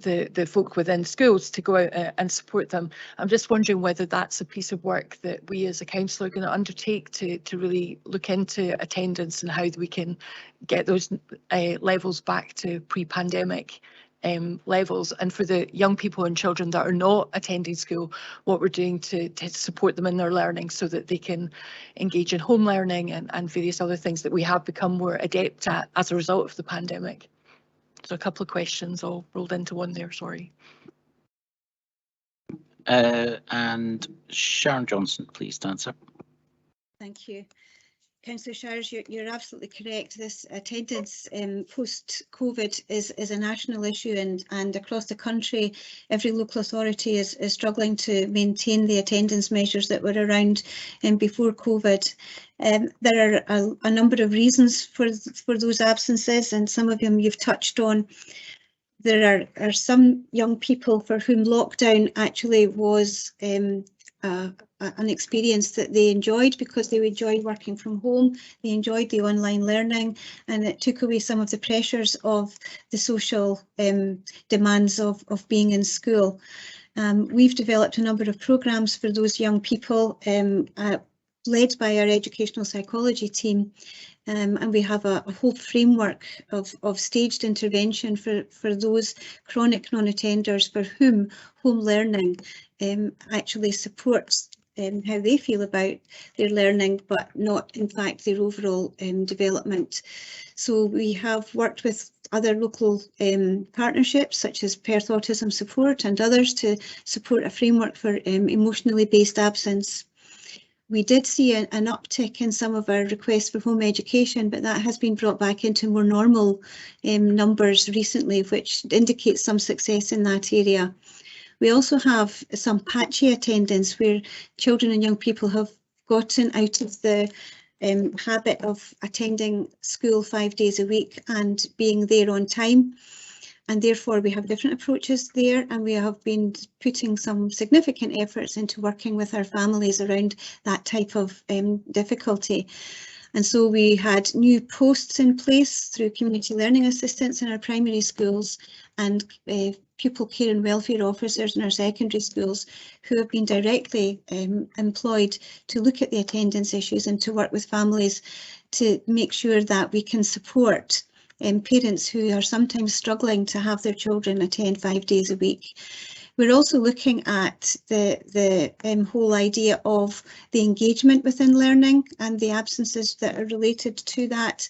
the folk within schools to go out and support them. I'm just wondering whether that's a piece of work that we as a council are going to undertake to really look into attendance and how we can get those levels back to pre-pandemic levels, and for the young people and children that are not attending school, what we're doing to support them in their learning so that they can engage in home learning and various other things that we have become more adept at as a result of the pandemic. So a couple of questions all rolled into one there, sorry. And Sharon Johnson, please answer. Thank you. Councillor Shires, you're absolutely correct. This attendance post-COVID is a national issue, and across the country, every local authority is struggling to maintain the attendance measures that were around before COVID. There are a number of reasons for those absences, and some of them you've touched on. There are some young people for whom lockdown actually was an experience that they enjoyed because they enjoyed working from home, they enjoyed the online learning, and it took away some of the pressures of the social demands of being in school. We've developed a number of programmes for those young people, led by our educational psychology team, and we have a whole framework of staged intervention for those chronic non-attenders for whom home learning actually supports how they feel about their learning, but not in fact their overall development. So we have worked with other local partnerships such as Perth Autism Support and others to support a framework for emotionally based absence. We did see an uptick in some of our requests for home education, but that has been brought back into more normal numbers recently, which indicates some success in that area. We also have some patchy attendance where children and young people have gotten out of the habit of attending school 5 days a week and being there on time. and therefore we have different approaches there, and we have been putting some significant efforts into working with our families around that type of difficulty. And so we had new posts in place through community learning assistants in our primary schools and pupil care and welfare officers in our secondary schools who have been directly employed to look at the attendance issues and to work with families to make sure that we can support parents who are sometimes struggling to have their children attend 5 days a week. We're also looking at the whole idea of the engagement within learning and the absences that are related to that.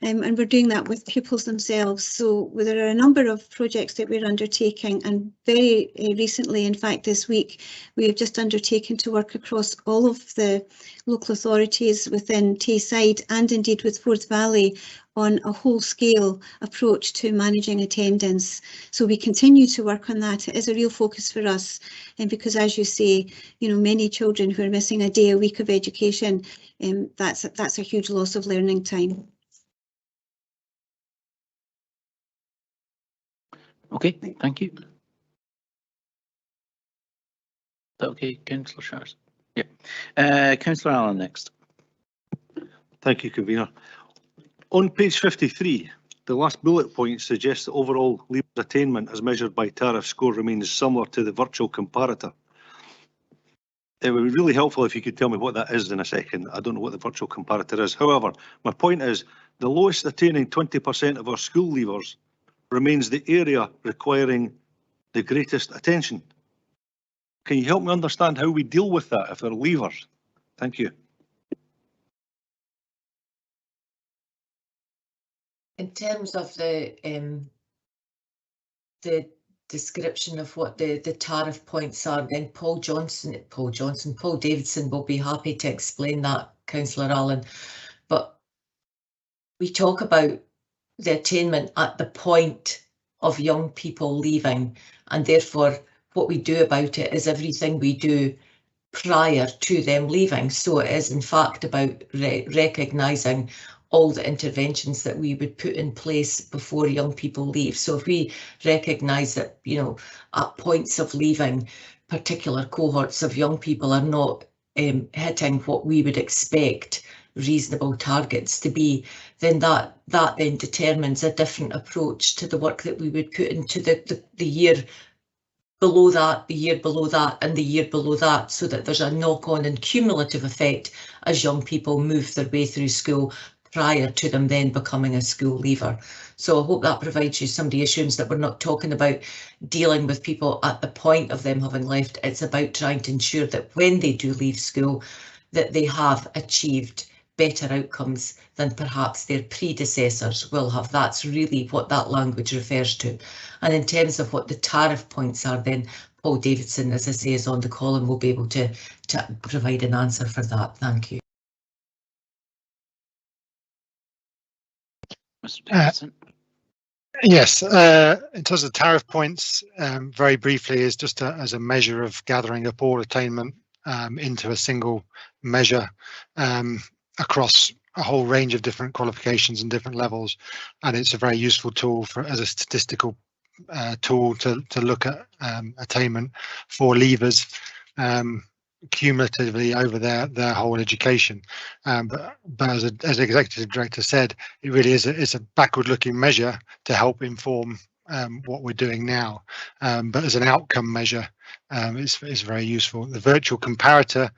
And we're doing that with pupils themselves. So there are a number of projects that we're undertaking, and very recently, in fact this week, we have just undertaken to work across all of the local authorities within Tayside and indeed with Forth Valley on a whole scale approach to managing attendance. So we continue to work on that. It is a real focus for us, and because, as you say, many children who are missing a day a week of education, that's a huge loss of learning time. Okay, thank you. Is that okay, Councillor Shires? Yeah. Councillor Allen next. Thank you, Convener. On page 53, the last bullet point suggests that overall leavers attainment as measured by tariff score remains similar to the virtual comparator. It would be really helpful if you could tell me what that is in a second. I don't know what the virtual comparator is. However, my point is the lowest attaining 20% of our school leavers remains the area requiring the greatest attention. Can you help me understand how we deal with that if they're leavers? Thank you. In terms of the description of what the tariff points are, then Paul Davidson will be happy to explain that, Councillor Allen. But we talk about the attainment at the point of young people leaving, and therefore what we do about it is everything we do prior to them leaving. So it is in fact about recognising all the interventions that we would put in place before young people leave. So if we recognise that, at points of leaving, particular cohorts of young people are not hitting what we would expect reasonable targets to be, then that then determines a different approach to the work that we would put into the year below that, the year below that, and the year below that, so that there's a knock-on and cumulative effect as young people move their way through school prior to them then becoming a school leaver. So I hope that provides you some reassurance that we're not talking about dealing with people at the point of them having left. It's about trying to ensure that when they do leave school, that they have achieved better outcomes than perhaps their predecessors will have. That's really what that language refers to. And in terms of what the tariff points are, then Paul Davidson, as I say, is on the call and will be able to provide an answer for that. Thank you. Mr. Davidson. Yes, in terms of tariff points, very briefly, is just as a measure of gathering up all attainment into a single measure across a whole range of different qualifications and different levels, and it's a very useful tool as a statistical tool to look at attainment for leavers cumulatively over their whole education. But as the executive director said, it really is a backward-looking measure to help inform what we're doing now. But as an outcome measure, it's very useful. The virtual comparator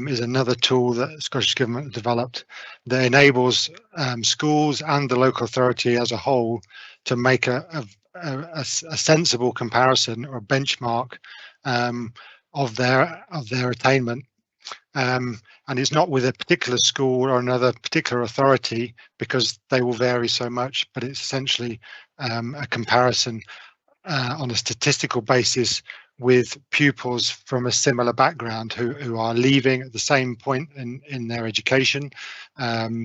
is another tool that the Scottish Government developed that enables schools and the local authority as a whole to make a sensible comparison or benchmark of their attainment. And it's not with a particular school or another particular authority because they will vary so much, but it's essentially a comparison on a statistical basis with pupils from a similar background who are leaving at the same point in their education.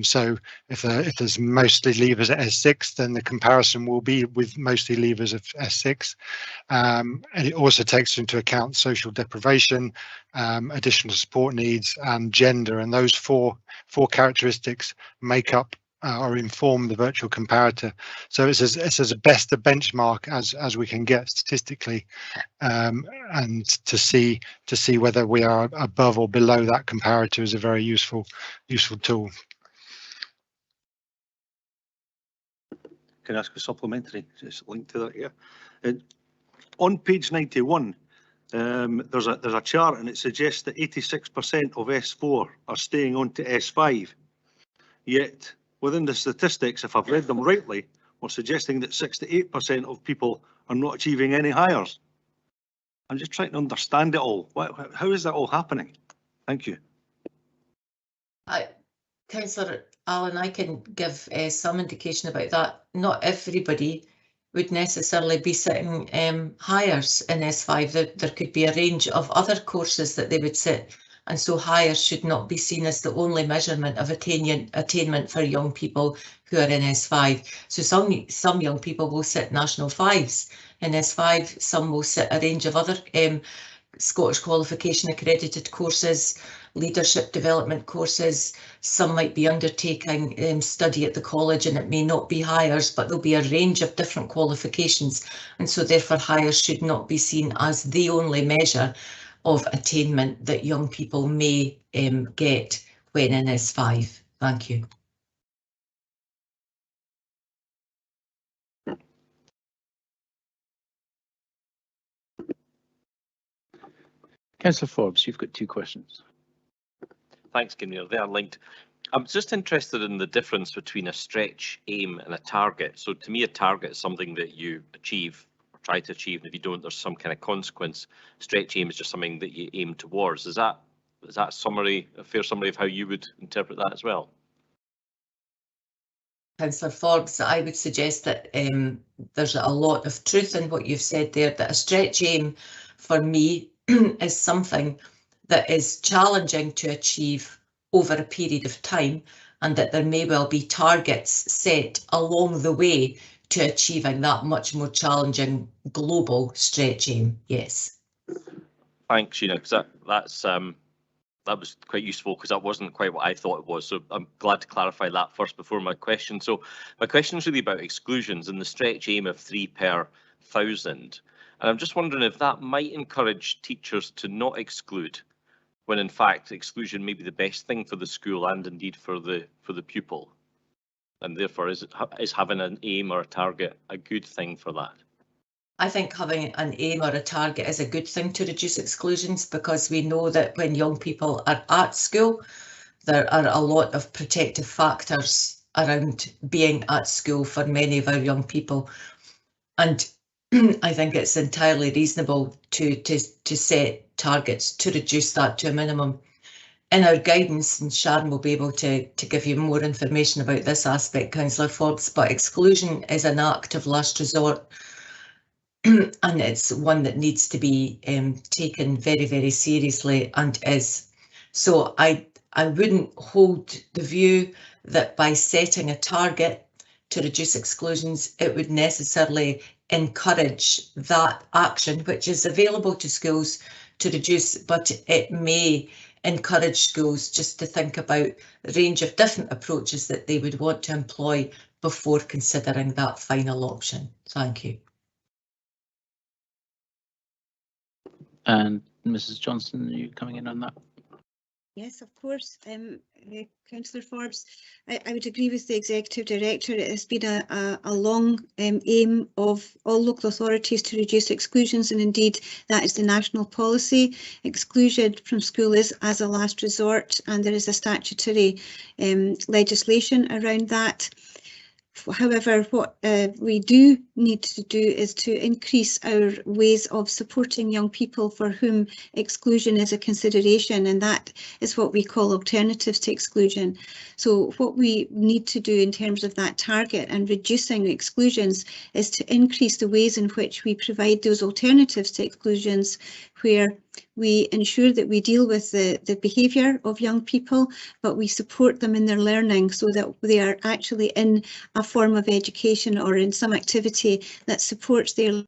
So if there's mostly leavers at S6, then the comparison will be with mostly leavers of S6. And it also takes into account social deprivation, additional support needs, and gender, and those four characteristics make up or inform the virtual comparator. So it's as best a benchmark as we can get statistically, and to see whether we are above or below that comparator is a very useful tool. Can I ask a supplementary? Just linked to that here. On page 91, there's a chart and it suggests that 86% of S4 are staying on to S5. Yet within the statistics, if I've read them rightly, we're suggesting that 68% of people are not achieving any hires. I'm just trying to understand it all. How is that all happening? Thank you. Councillor Allen, I can give some indication about that. Not everybody would necessarily be sitting hires in S5. There could be a range of other courses that they would sit, and so hires should not be seen as the only measurement of attainment for young people who are in S5. So some young people will sit national fives in S5, some will sit a range of other Scottish qualification accredited courses, leadership development courses. Some might be undertaking study at the college, and it may not be hires, but there'll be a range of different qualifications, and so therefore hires should not be seen as the only measure of attainment that young people may get when in S5. Thank you. Councillor Forbes, you've got 2 questions. Thanks, Kinnear. They are linked. I'm just interested in the difference between a stretch aim and a target. So to me, a target is something that you achieve or try to achieve, and if you don't, there's some kind of consequence. Stretch aim is just something that you aim towards. Is that a fair summary of how you would interpret that as well? Councillor Forbes, I would suggest that there's a lot of truth in what you've said there, that a stretch aim for me is something that is challenging to achieve over a period of time, and that there may well be targets set along the way to achieving that much more challenging global stretch aim. Yes. Thanks, Sheena, because that was quite useful, because that wasn't quite what I thought it was. So I'm glad to clarify that first before my question. So my question is really about exclusions and the stretch aim of 3 per 1,000. And I'm just wondering if that might encourage teachers to not exclude, when in fact exclusion may be the best thing for the school and indeed for the pupil. And therefore, is having an aim or a target a good thing for that? I think having an aim or a target is a good thing to reduce exclusions, because we know that when young people are at school, there are a lot of protective factors around being at school for many of our young people. And I think it's entirely reasonable to set targets to reduce that to a minimum. In our guidance, and Sharon will be able to give you more information about this aspect, Councillor Forbes, but exclusion is an act of last resort, and it's one that needs to be taken very, very seriously, and is. So I wouldn't hold the view that by setting a target to reduce exclusions, it would necessarily encourage that action, which is available to schools to reduce, but it may encourage schools just to think about the range of different approaches that they would want to employ before considering that final option. Thank you. And Mrs. Johnson, are you coming in on that? Yes, of course. Councillor Forbes, I would agree with the Executive Director. It has been a long aim of all local authorities to reduce exclusions, and indeed that is the national policy. Exclusion from school is as a last resort, and there is a statutory legislation around that. However, what we do need to do is to increase our ways of supporting young people for whom exclusion is a consideration, and that is what we call alternatives to exclusion. So what we need to do in terms of that target and reducing exclusions is to increase the ways in which we provide those alternatives to exclusions, where we ensure that we deal with the behaviour of young people, but we support them in their learning so that they are actually in a form of education or in some activity that supports their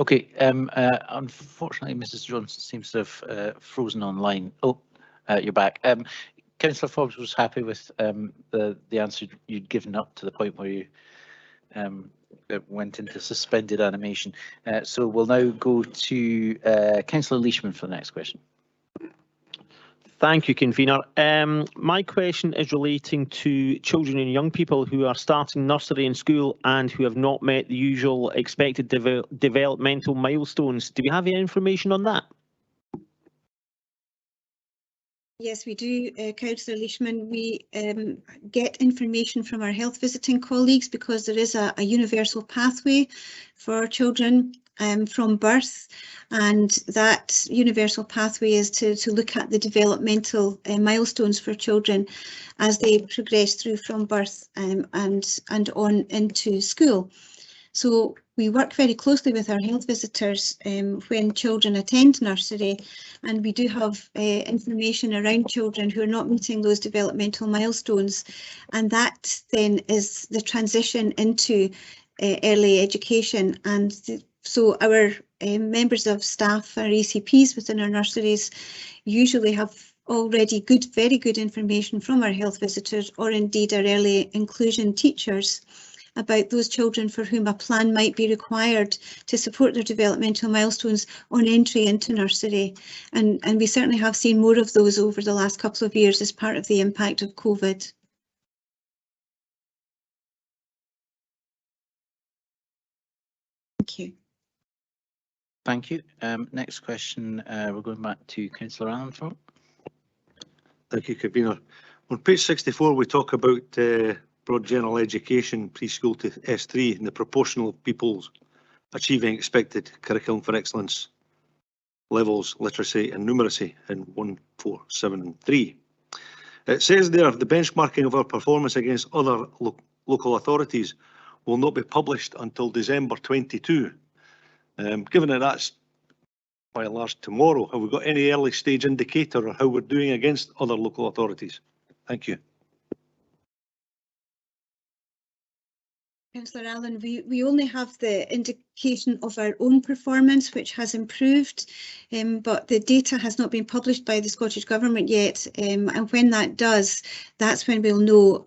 Okay, unfortunately, Mrs. Johnson seems to have frozen online. Oh, you're back. Councillor Forbes was happy with the answer you'd given up to the point where you went into suspended animation. So we'll now go to Councillor Leishman for the next question. Thank you, convener. My question is relating to children and young people who are starting nursery in school and who have not met the usual expected developmental milestones. Do we have any information on that? Yes, we do, Councillor Leishman. We get information from our health visiting colleagues because there is a universal pathway for children from birth, and that universal pathway is to look at the developmental milestones for children as they progress through from birth and on into school. So we work very closely with our health visitors when children attend nursery, and we do have information around children who are not meeting those developmental milestones, and that then is the transition into early education. And so our members of staff, our ECPs within our nurseries, usually have already very good information from our health visitors, or indeed our early inclusion teachers, about those children for whom a plan might be required to support their developmental milestones on entry into nursery. And we certainly have seen more of those over the last couple of years as part of the impact of COVID. Thank you. Thank you. Next question, we're going back to Councillor Allenthorpe. Thank you, convener. On page 64, we talk about broad general education, preschool to S3, and the proportion of pupils achieving expected curriculum for excellence levels, literacy and numeracy in 1, 4, 7 and 3. It says there the benchmarking of our performance against other local authorities will not be published until December 22. Given that that's by and large tomorrow, have we got any early stage indicator of how we're doing against other local authorities? Thank you. Councillor Allen, we only have the indication of our own performance, which has improved, but the data has not been published by the Scottish Government yet, and when that does, that's when we'll know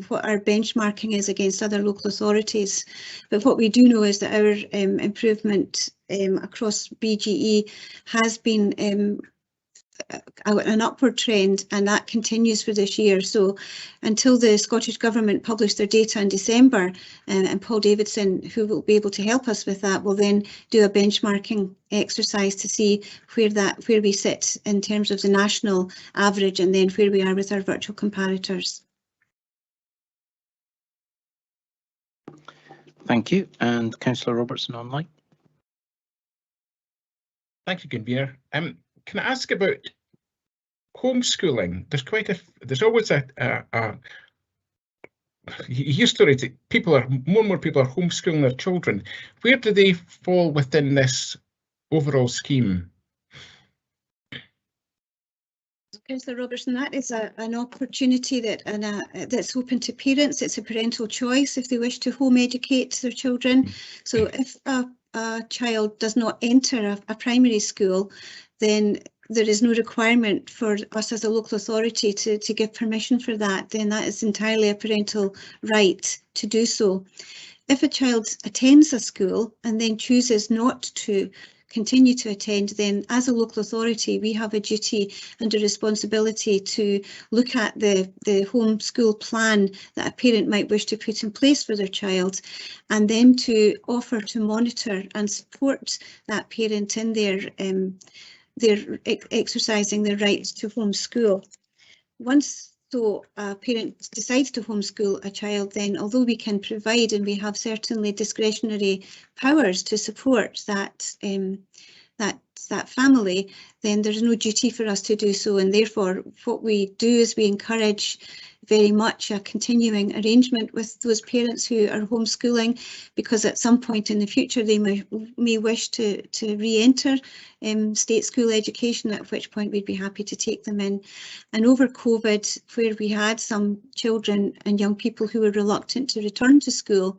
what our benchmarking is against other local authorities. But what we do know is that our improvement across BGE has been an upward trend, and that continues for this year. So until the Scottish Government publish their data in December, and Paul Davidson, who will be able to help us with that, will then do a benchmarking exercise to see where we sit in terms of the national average, and then where we are with our virtual comparators. Thank you. And Councillor Robertson online. Thank you, convener. Can I ask about homeschooling? There's always a history that more and more people are homeschooling their children. Where do they fall within this overall scheme? Councillor Robertson, that is an opportunity that's open to parents. It's a parental choice if they wish to home educate their children. So if a child does not enter a primary school, then there is no requirement for us as a local authority to give permission for that. Then that is entirely a parental right to do so. If a child attends a school and then chooses not to continue to attend, then as a local authority we have a duty and a responsibility to look at the homeschool plan that a parent might wish to put in place for their child, and then to offer to monitor and support that parent in their exercising their rights to homeschool. Once a parent decides to homeschool a child, then although we can provide, and we have certainly discretionary powers to support that family, then there's no duty for us to do so. And therefore what we do is we encourage very much a continuing arrangement with those parents who are homeschooling, because at some point in the future they may wish to re-enter state school education, at which point we'd be happy to take them in. And over COVID, where we had some children and young people who were reluctant to return to school,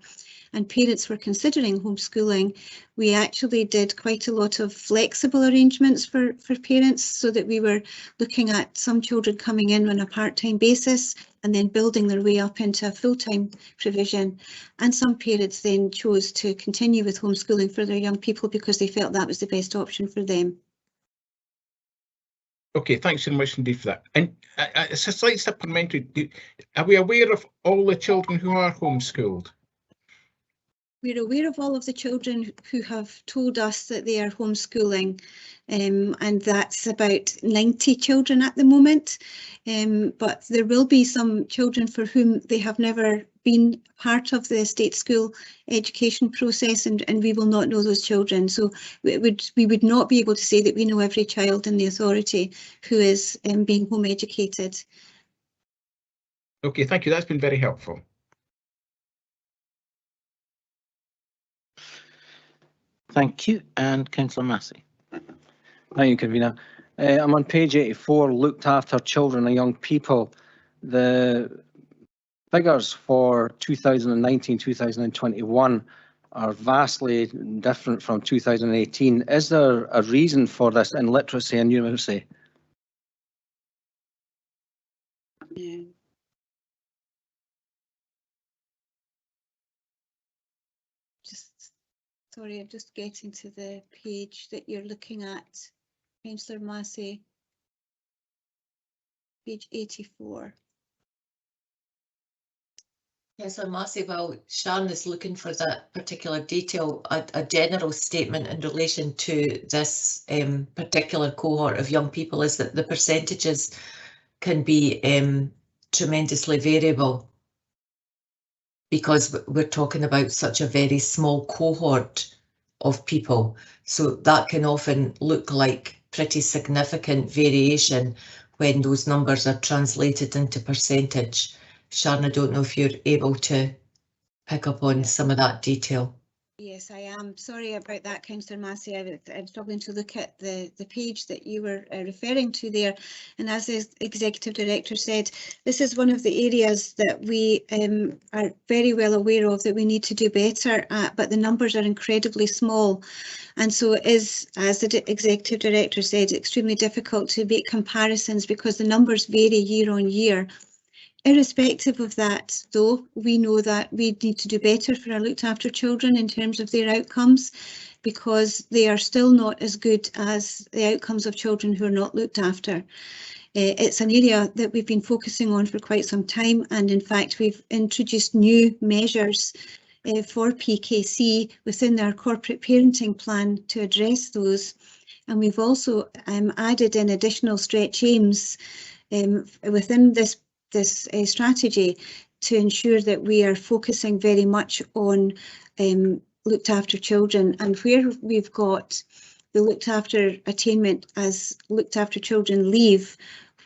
and parents were considering homeschooling, we actually did quite a lot of flexible arrangements for parents, so that we were looking at some children coming in on a part-time basis and then building their way up into a full-time provision. And some parents then chose to continue with homeschooling for their young people because they felt that was the best option for them. Okay, thanks very much indeed for that. And it's a slight supplementary. Are we aware of all the children who are homeschooled? We're aware of all of the children who have told us that they are homeschooling, and that's about 90 children at the moment. But there will be some children for whom they have never been part of the state school education process, and we will not know those children. So we would not be able to say that we know every child in the authority who is being home educated. Okay, thank you. That's been very helpful. Thank you. And Councillor Massey. Thank you, Convener. I'm on page 84, looked after children and young people. The figures for 2019-2021 are vastly different from 2018. Is there a reason for this in literacy and numeracy? Sorry, I'm just getting to the page that you're looking at, Councillor Massey. Page 84. Yes, I'm Massey. While Sharon is looking for that particular detail, a general statement in relation to this particular cohort of young people is that the percentages can be tremendously variable, because we're talking about such a very small cohort of people. So that can often look like pretty significant variation when those numbers are translated into percentage. Sharon, I don't know if you're able to pick up on some of that detail. Yes, I am. Sorry about that, Councillor Massey. I'm struggling to look at the page that you were referring to there. And as the Executive Director said, this is one of the areas that we are very well aware of that we need to do better at, but the numbers are incredibly small. And so it is, as the Executive Director said, extremely difficult to make comparisons because the numbers vary year on year. Irrespective of that, though, we know that we need to do better for our looked after children in terms of their outcomes, because they are still not as good as the outcomes of children who are not looked after. It's an area that we've been focusing on for quite some time, and in fact we've introduced new measures for PKC within our corporate parenting plan to address those. And we've also added in additional stretch aims within this strategy to ensure that we are focusing very much on looked after children, and where we've got the looked after attainment as looked after children leave,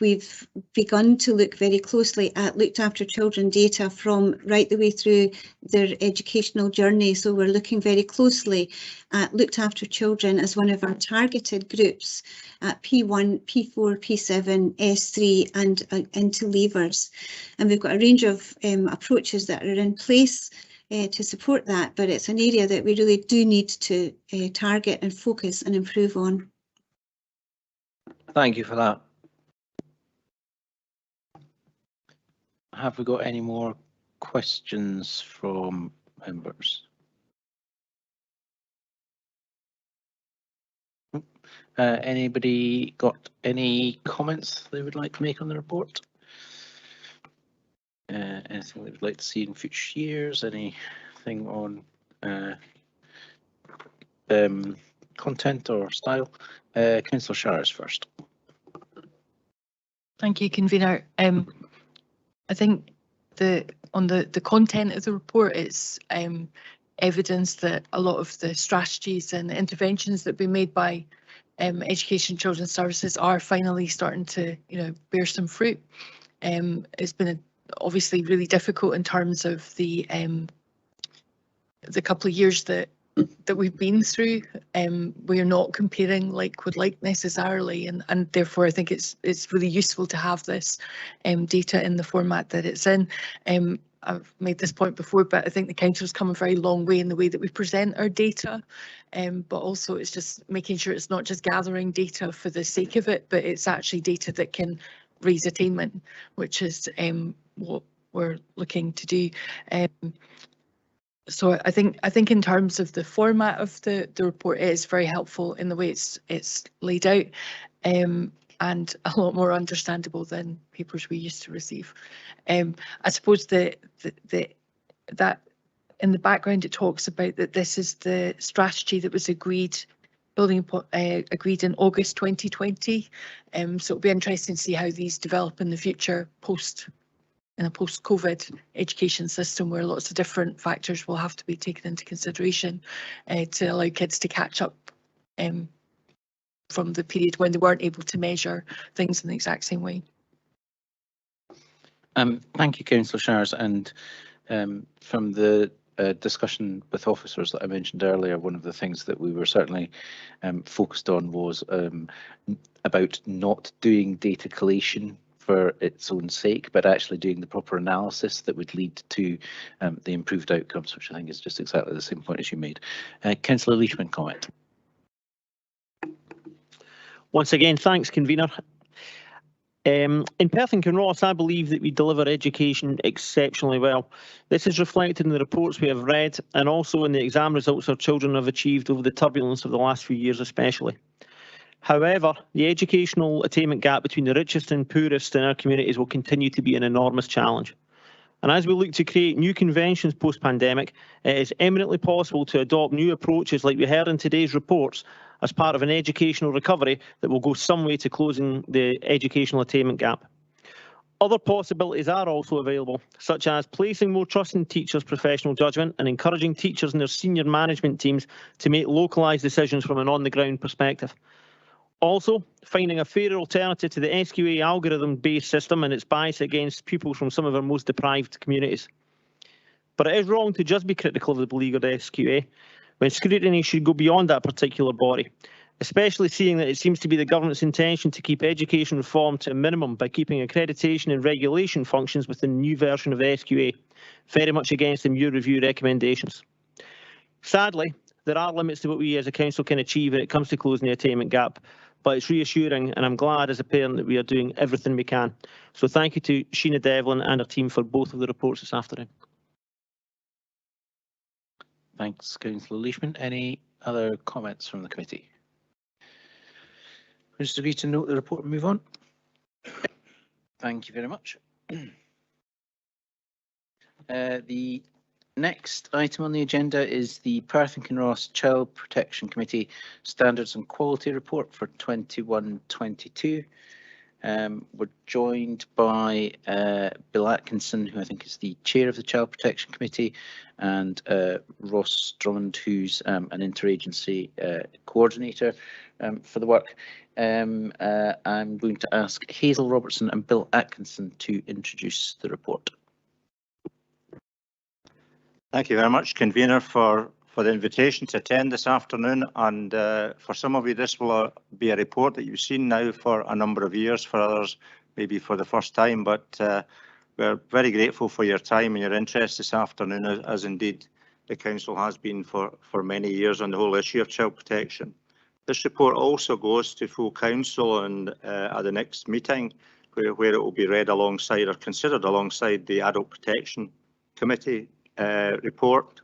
we've begun to look very closely at looked after children data from right the way through their educational journey. So we're looking very closely at looked after children as one of our targeted groups at P1, P4, P7, S3 and into leavers. And we've got a range of approaches that are in place to support that, but it's an area that we really do need to target and focus and improve on. Thank you for that. Have we got any more questions from members? Anybody got any comments they would like to make on the report? Anything they would like to see in future years? Anything on content or style? Councillor Shires first. Thank you, Convener. I think on the content of the report, it's evidence that a lot of the strategies and the interventions that have been made by Education and Children's Services are finally starting to, bear some fruit. It's been obviously really difficult in terms of the couple of years that that we've been through. We are not comparing like with like necessarily, and therefore I think it's really useful to have this data in the format that it's in. I've made this point before, but I think the council's come a very long way in the way that we present our data, but also it's just making sure it's not just gathering data for the sake of it, but it's actually data that can raise attainment, which is what we're looking to do. So I think in terms of the format of the report, it is very helpful in the way it's laid out, and a lot more understandable than papers we used to receive. I suppose that in the background it talks about that this is the strategy that was agreed in August 2020. So it'll be interesting to see how these develop in the future in a post-COVID education system where lots of different factors will have to be taken into consideration to allow kids to catch up from the period when they weren't able to measure things in the exact same way. Thank you, Councillor Shires. And from the discussion with officers that I mentioned earlier, one of the things that we were certainly focused on was about not doing data collation for its own sake, but actually doing the proper analysis that would lead to the improved outcomes, which I think is just exactly the same point as you made. Councillor Leishman, comment. Once again, thanks, convener. In Perth and Kinross, I believe that we deliver education exceptionally well. This is reflected in the reports we have read and also in the exam results our children have achieved over the turbulence of the last few years especially. However, the educational attainment gap between the richest and poorest in our communities will continue to be an enormous challenge. And as we look to create new conventions post-pandemic, it is eminently possible to adopt new approaches like we heard in today's reports as part of an educational recovery that will go some way to closing the educational attainment gap. Other possibilities are also available, such as placing more trust in teachers' professional judgment and encouraging teachers and their senior management teams to make localised decisions from an on-the-ground perspective. Also, finding a fairer alternative to the SQA algorithm-based system and its bias against pupils from some of our most deprived communities. But it is wrong to just be critical of the beleaguered SQA, when scrutiny should go beyond that particular body, especially seeing that it seems to be the government's intention to keep education reform to a minimum by keeping accreditation and regulation functions within the new version of the SQA, very much against the Muir Review recommendations. Sadly, there are limits to what we as a council can achieve when it comes to closing the attainment gap, but it's reassuring and I'm glad as a parent that we are doing everything we can. So thank you to Sheena Devlin and her team for both of the reports this afternoon. Thanks, Councillor Leishman. Any other comments from the committee? We just agree to note the report and move on. Thank you very much. The next item on the agenda is the Perth and Kinross Child Protection Committee Standards and Quality Report for 21-22. We're joined by Bill Atkinson, who I think is the chair of the Child Protection Committee, and Ross Drummond, who's an interagency coordinator for the work. I'm going to ask Hazel Robertson and Bill Atkinson to introduce the report. Thank you very much, convener, for the invitation to attend this afternoon. And for some of you, this will be a report that you've seen now for a number of years. For others, maybe for the first time. But we're very grateful for your time and your interest this afternoon, as indeed the council has been for many years on the whole issue of child protection. This report also goes to full council and at the next meeting, where it will be read alongside or considered alongside the Adult Protection Committee report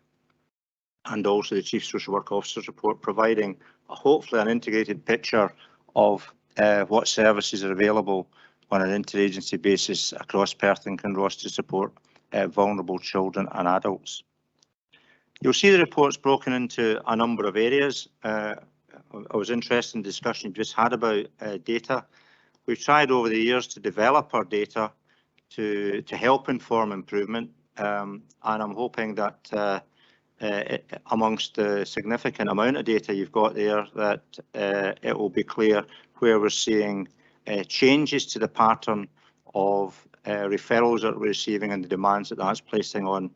and also the Chief Social Work Officer's report, providing hopefully an integrated picture of what services are available on an interagency basis across Perth and Kinross to support vulnerable children and adults. You'll see the report's broken into a number of areas. I was interested in the discussion you just had about data. We've tried over the years to develop our data to help inform improvement. And I'm hoping that amongst the significant amount of data you've got there, that it will be clear where we're seeing changes to the pattern of referrals that we're receiving and the demands that that's placing on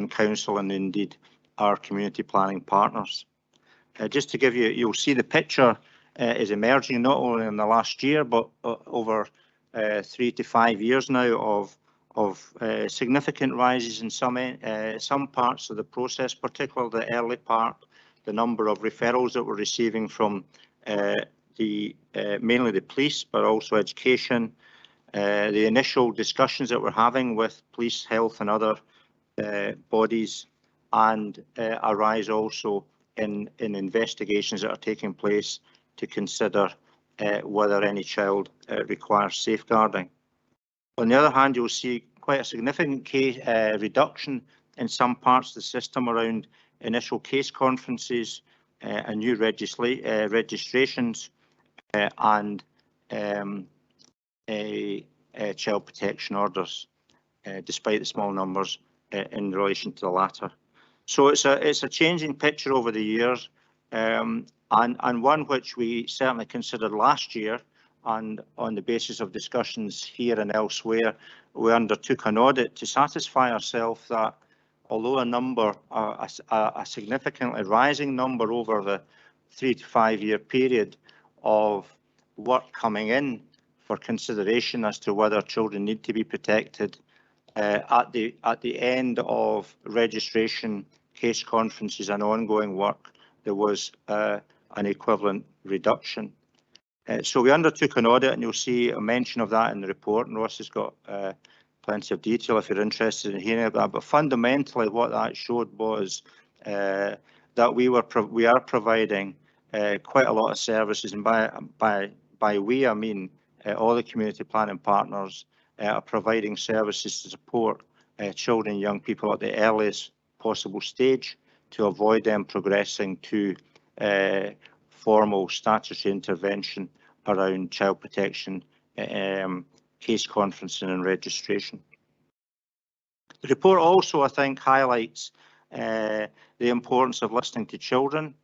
council and indeed our community planning partners. Just to give you, you'll see the picture is emerging not only in the last year, but over 3 to 5 years now of significant rises in some parts of the process, particularly the early part, the number of referrals that we're receiving from mainly the police, but also education, the initial discussions that we're having with police, health and other bodies, and a rise also in investigations that are taking place to consider whether any child requires safeguarding. On the other hand, you'll see quite a significant reduction in some parts of the system around initial case conferences and new registrations and child protection orders, despite the small numbers in relation to the latter. So it's a changing picture over the years, and one which we certainly considered last year, and on the basis of discussions here and elsewhere, we undertook an audit to satisfy ourselves that although a significantly rising number over the 3 to 5 year period of work coming in for consideration as to whether children need to be protected, at the end of registration, case conferences and ongoing work, there was an equivalent reduction. So we undertook an audit, and you'll see a mention of that in the report, and Ross has got plenty of detail if you're interested in hearing about that. But fundamentally what that showed was that we are providing quite a lot of services, and by we I mean all the community planning partners are providing services to support children and young people at the earliest possible stage to avoid them progressing to formal statutory intervention around child protection, case conferencing and registration. The report also, I think, highlights the importance of listening to children,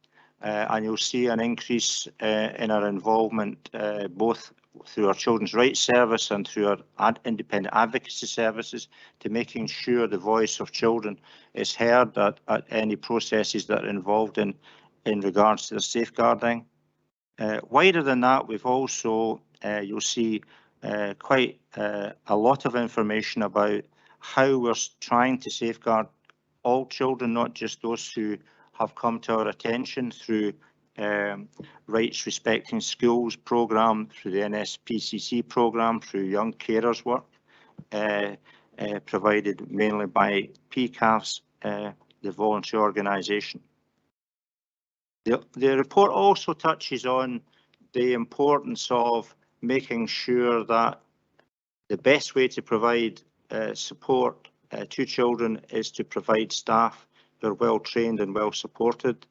and you'll see an increase in our involvement both through our Children's Rights Service and through our independent advocacy services, to making sure the voice of children is heard at any processes that are involved in regards to the safeguarding. Wider than that, we've also, you'll see quite a lot of information about how we're trying to safeguard all children, not just those who have come to our attention through Rights Respecting Schools programme, through the NSPCC programme, through Young Carers work, provided mainly by PCAFS, the voluntary organisation. The report also touches on the importance of making sure that the best way to provide support to children is to provide staff who are well trained and well supported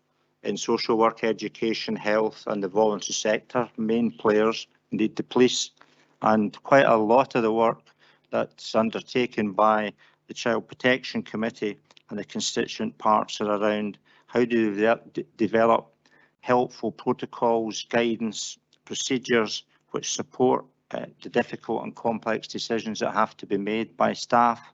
in social work, education, health and the voluntary sector, main players, indeed the police. And quite a lot of the work that's undertaken by the Child Protection Committee and the constituent parts are around how do we develop helpful protocols, guidance, procedures which support the difficult and complex decisions that have to be made by staff,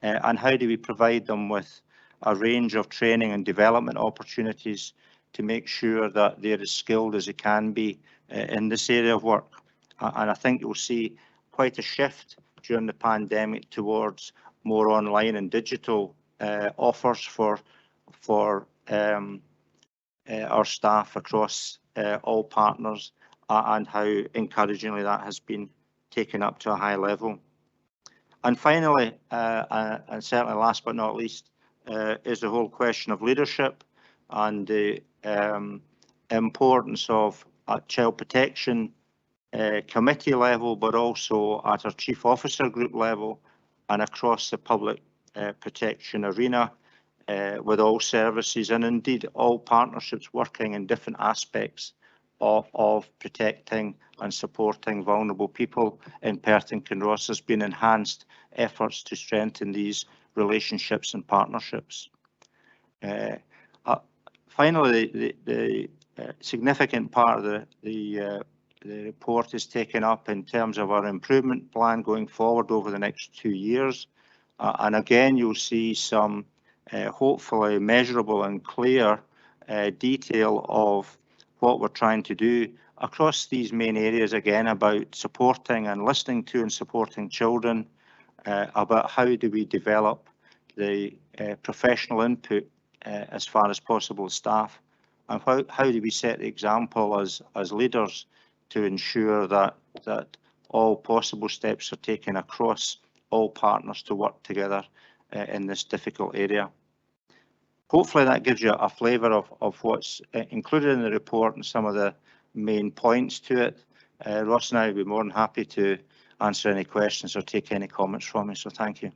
and how do we provide them with a range of training and development opportunities to make sure that they're as skilled as they can be in this area of work. And I think you'll see quite a shift during the pandemic towards more online and digital offers for our staff across all partners, and how encouragingly that has been taken up to a high level. And finally, and certainly last but not least, is the whole question of leadership and the importance of at child protection committee level, but also at our chief officer group level and across the public protection arena, with all services and indeed all partnerships working in different aspects of protecting and supporting vulnerable people in Perth and Kinross. There's been enhanced efforts to strengthen these relationships and partnerships. Finally, the significant part of the report is taken up in terms of our improvement plan going forward over the next 2 years. And again, you'll see some hopefully measurable and clear detail of what we're trying to do across these main areas, again, about supporting and listening to and supporting children, about how do we develop the professional input as far as possible staff, and how do we set the example as leaders to ensure that all possible steps are taken across all partners to work together in this difficult area. Hopefully that gives you a flavour of what's included in the report and some of the main points to it. Ross and I would be more than happy to answer any questions or take any comments from you, so thank you.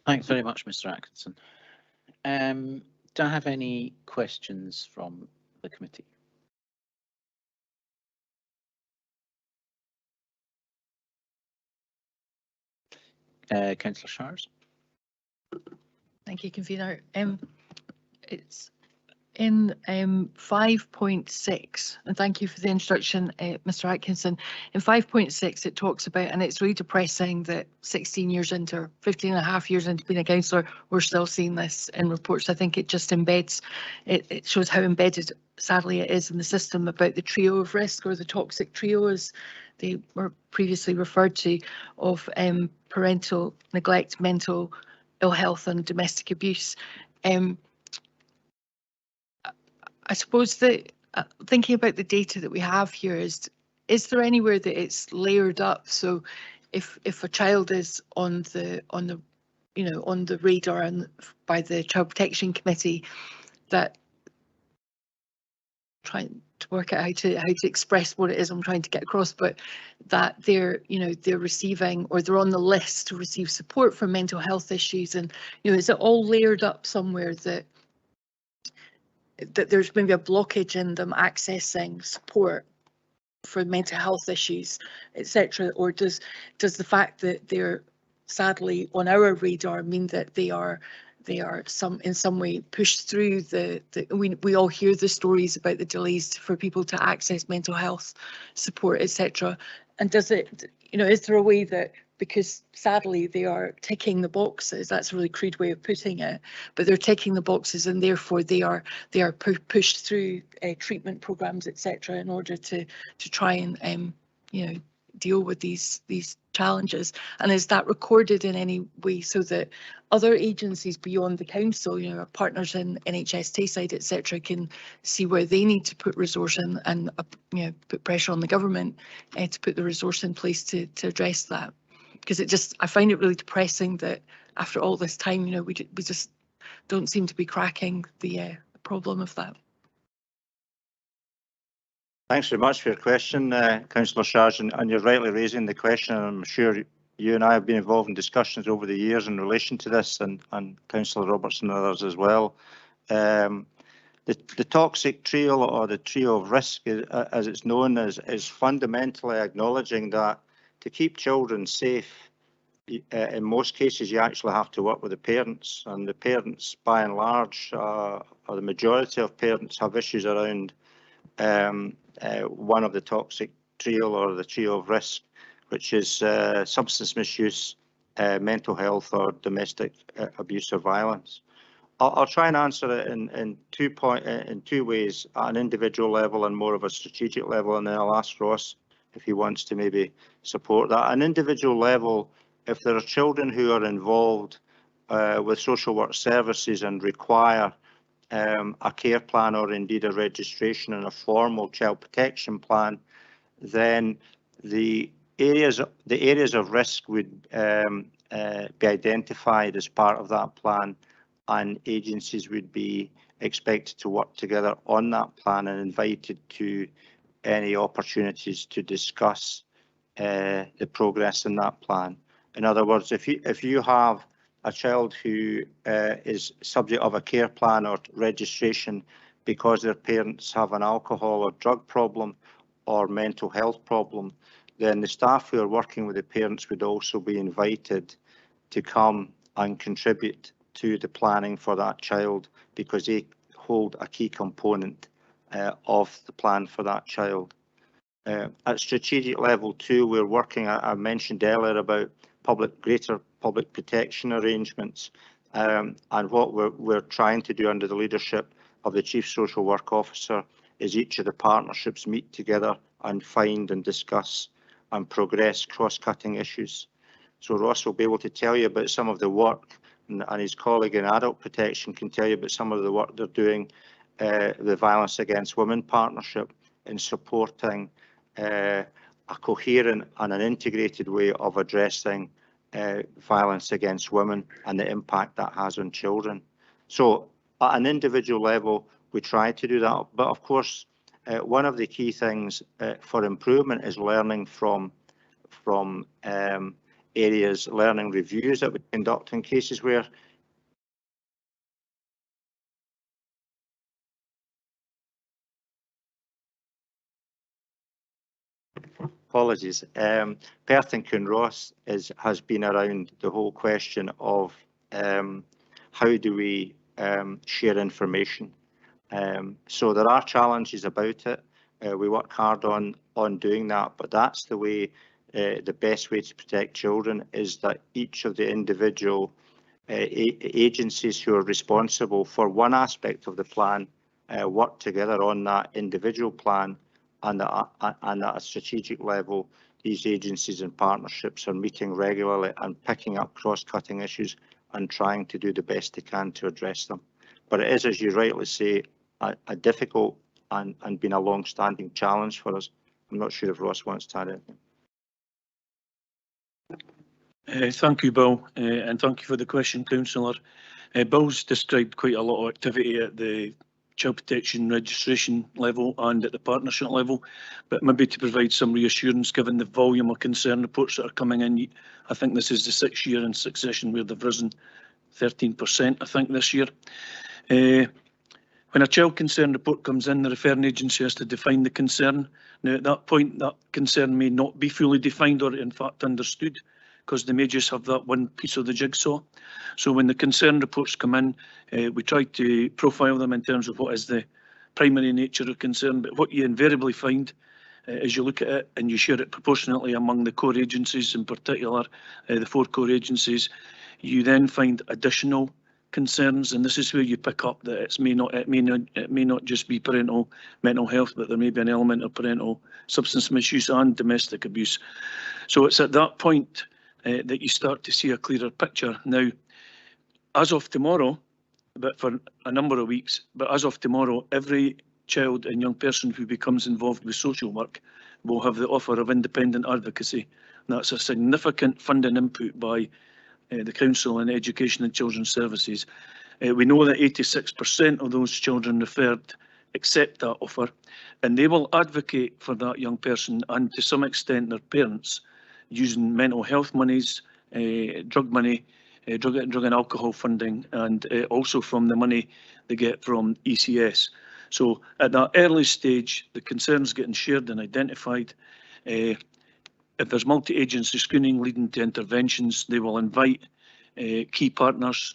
Thanks very much, Mr. Atkinson. Do I have any questions from the committee? Councillor Shires. Thank you, convener. It's in 5.6, and thank you for the introduction, Mr. Atkinson. In 5.6, it talks about, and it's really depressing that 16 years into, 15 and a half years into being a councillor, we're still seeing this in reports. I think it just embeds, it shows how embedded, sadly, it is in the system about the trio of risk, or the toxic trio, as they were previously referred to, of parental neglect, mental ill health and domestic abuse. I suppose that thinking about the data that we have here is there anywhere that it's layered up? So if a child is on the radar and by the Child Protection Committee, that trying to work out how to express what it is I'm trying to get across, but that they're receiving, or they're on the list to receive support for mental health issues, and is it all layered up somewhere that there's maybe a blockage in them accessing support for mental health issues, etc., or does the fact that they're sadly on our radar mean that they are in some way pushed through we all hear the stories about the delays for people to access mental health support, etc., and does it, is there a way that, because sadly they are ticking the boxes, that's a really crude way of putting it, but they're ticking the boxes and therefore they are pushed through treatment programs, etc., in order to try and deal with these challenges? And is that recorded in any way so that other agencies beyond the council, our partners in NHS, Tayside, etc., can see where they need to put resource in and put pressure on the government to put the resource in place to address that? Because I find it really depressing that after all this time, we just don't seem to be cracking the problem of that. Thanks very much for your question, Councillor Shars, and you're rightly raising the question. I'm sure you and I have been involved in discussions over the years in relation to this, and Councillor Robertson and others as well. The toxic trio, or the trio of risk, as it's known, is fundamentally acknowledging that to keep children safe, in most cases you actually have to work with the parents, and the parents by and large, or the majority of parents, have issues around one of the toxic trio, or the trio of risk, which is substance misuse, mental health, or domestic abuse or violence. I'll try and answer it in two ways, at an individual level and more of a strategic level, and then I'll ask Ross if he wants to maybe support that. At an individual level, if there are children who are involved with social work services and require a care plan, or indeed a registration and a formal child protection plan, then the areas of risk would be identified as part of that plan, and agencies would be expected to work together on that plan and invited to any opportunities to discuss the progress in that plan. In other words, if you have a child who is subject of a care plan or registration because their parents have an alcohol or drug problem or mental health problem, then the staff who are working with the parents would also be invited to come and contribute to the planning for that child, because they hold a key component of the plan for that child. At strategic level too, we're working, I mentioned earlier about greater public protection arrangements, and what we're trying to do under the leadership of the Chief Social Work Officer is each of the partnerships meet together and find and discuss and progress cross-cutting issues. So Ross will be able to tell you about some of the work, and his colleague in adult protection can tell you about some of the work they're doing, the Violence Against Women partnership in supporting a coherent and an integrated way of addressing violence against women and the impact that has on children. So at an individual level, we try to do that. But of course, one of the key things for improvement is learning from areas, learning reviews that we conduct in cases where apologies. Perth and Kinross has been around the whole question of how do we share information. So there are challenges about it. We work hard on doing that, but that's the way, the best way to protect children is that each of the individual agencies who are responsible for one aspect of the plan work together on that individual plan. And at a strategic level, these agencies and partnerships are meeting regularly and picking up cross-cutting issues and trying to do the best they can to address them. But it is, as you rightly say, a difficult and been a long-standing challenge for us. I'm not sure if Ross wants to add anything. Thank you, Bill, and thank you for the question, Councillor. Bill's described quite a lot of activity at the child protection registration level and at the partnership level, but maybe to provide some reassurance given the volume of concern reports that are coming in. I think this is the 6th year in succession where they've risen 13%, I think, this year. When a child concern report comes in, the referring agency has to define the concern. Now, at that point, that concern may not be fully defined or in fact understood, because they may just have that one piece of the jigsaw. So when the concern reports come in, we try to profile them in terms of what is the primary nature of concern. But what you invariably find as you look at it and you share it proportionately among the core agencies, in particular the 4 core agencies, you then find additional concerns, and this is where you pick up that it may not just be parental mental health, but there may be an element of parental substance misuse and domestic abuse. So it's at that point that you start to see a clearer picture. Now, as of tomorrow, but for a number of weeks, but as of tomorrow, every child and young person who becomes involved with social work will have the offer of independent advocacy. That's a significant funding input by the Council on Education and Children's Services. We know that 86% of those children referred accept that offer, and they will advocate for that young person and to some extent their parents using mental health monies, drug money, drug and alcohol funding, and also from the money they get from ECS. So at that early stage, the concerns getting shared and identified. If there's multi-agency screening leading to interventions, they will invite key partners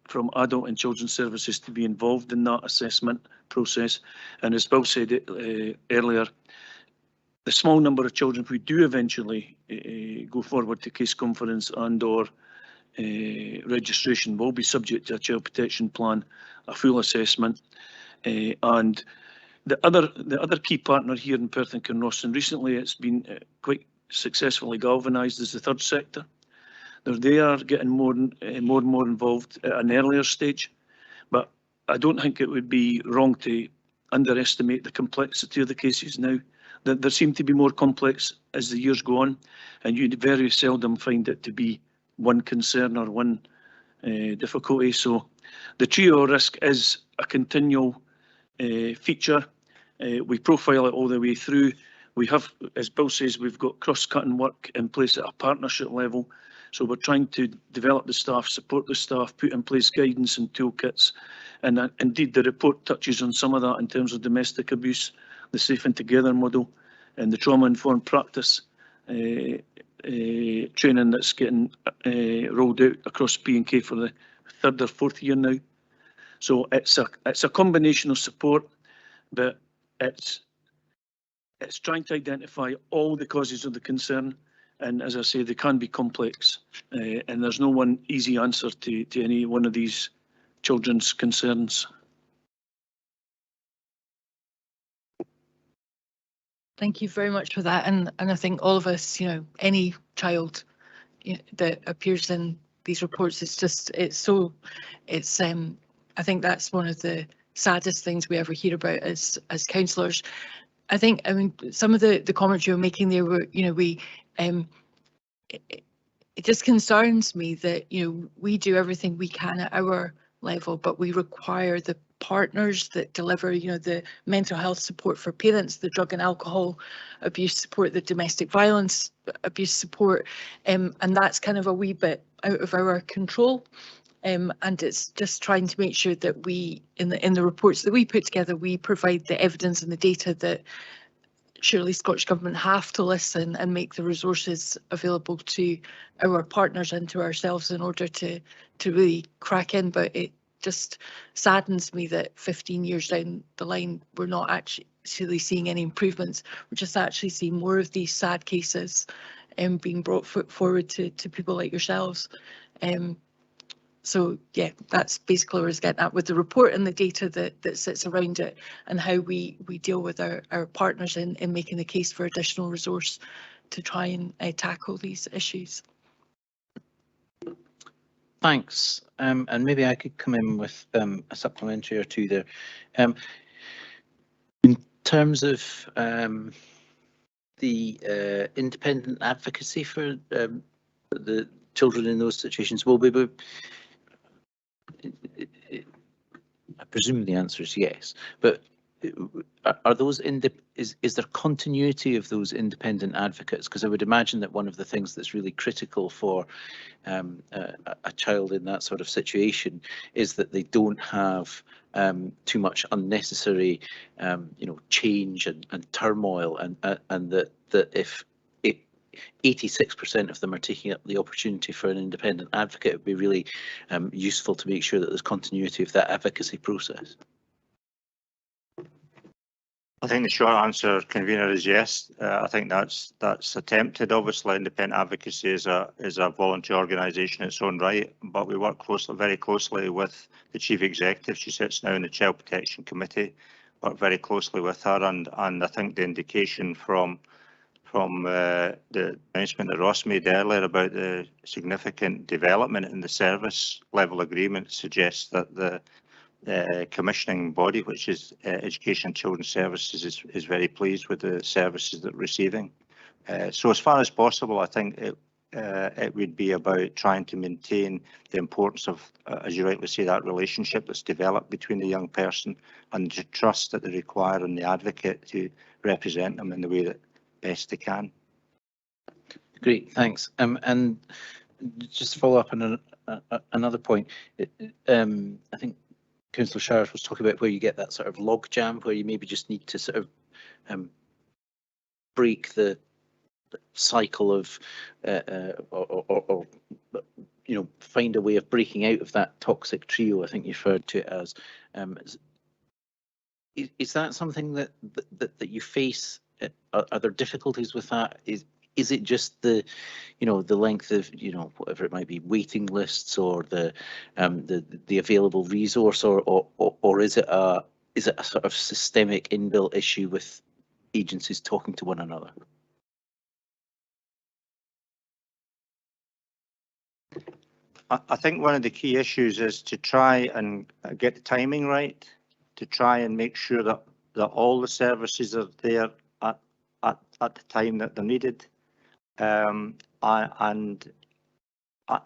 from adult and children's services to be involved in that assessment process. And as Bill said earlier, the small number of children who do eventually go forward to case conference and or registration will be subject to a child protection plan, a full assessment. And the other key partner here in Perth and Kinross, and recently it's been quite successfully galvanised, is the third sector. They are getting more and more involved at an earlier stage, but I don't think it would be wrong to underestimate the complexity of the cases now. There seem to be more complex as the years go on, and you very seldom find it to be one concern or one difficulty. So the trio risk is a continual feature. We profile it all the way through. We have, as Bill says, we've got cross-cutting work in place at a partnership level. So we're trying to develop the staff, support the staff, put in place guidance and toolkits. And indeed, the report touches on some of that in terms of domestic abuse, the Safe and Together model, and the trauma-informed practice training that's getting rolled out across P&K for the 3rd or 4th year now. So it's a combination of support, but it's trying to identify all the causes of the concern, and as I say, they can be complex, and there's no one easy answer to any one of these children's concerns. Thank you very much for that, and I think all of us, you know, any child that appears in these reports, I think that's one of the saddest things we ever hear about as councillors. I mean, some of the comments you were making there were, you know, it just concerns me that, you know, we do everything we can at our level, but we require the partners that deliver, you know, the mental health support for parents, the drug and alcohol abuse support, the domestic violence abuse support, and that's kind of a wee bit out of our control. And it's just trying to make sure that we, in the reports that we put together, we provide the evidence and the data that surely Scottish Government have to listen and make the resources available to our partners and to ourselves in order to really crack in. But it just saddens me that 15 years down the line, we're not actually seeing any improvements. We're just actually seeing more of these sad cases being brought forward to people like yourselves. So yeah, that's basically what I was getting at with the report and the data that sits around it, and how we deal with our partners in making the case for additional resource to try and tackle these issues. Thanks. And maybe I could come in with a supplementary or two there. In terms of the independent advocacy for the children in those situations, will be. I presume the answer is yes, but are those is there continuity of those independent advocates? Because I would imagine that one of the things that's really critical for a child in that sort of situation is that they don't have too much unnecessary, change and turmoil, and that if 86% of them are taking up the opportunity for an independent advocate, it would be really useful to make sure that there's continuity of that advocacy process. I think the short answer, Convener, is yes. I think that's attempted. Obviously, independent advocacy is a voluntary organisation in its own right, but we work very closely with the Chief Executive. She sits now in the Child Protection Committee. Work very closely with her, and I think the indication from the announcement that Ross made earlier about the significant development in the service level agreement suggests that the commissioning body, which is Education and Children's Services, is very pleased with the services that we're receiving. So as far as possible, I think it would be about trying to maintain the importance of, as you rightly say, that relationship that's developed between the young person and the trust that they require in the advocate to represent them in the way that best they can. Great, thanks. And just to follow up on another point, I think Councillor Shires was talking about where you get that sort of log jam, where you maybe just need to sort of break the cycle of, or find a way of breaking out of that toxic trio. I think you referred to it as. Is that something that you face? Are there difficulties with that? Is it just the length of whatever it might be, waiting lists, or the available resource, or is it a sort of systemic inbuilt issue with agencies talking to one another? I think one of the key issues is to try and get the timing right, to try and make sure that all the services are there at the time that they're needed. And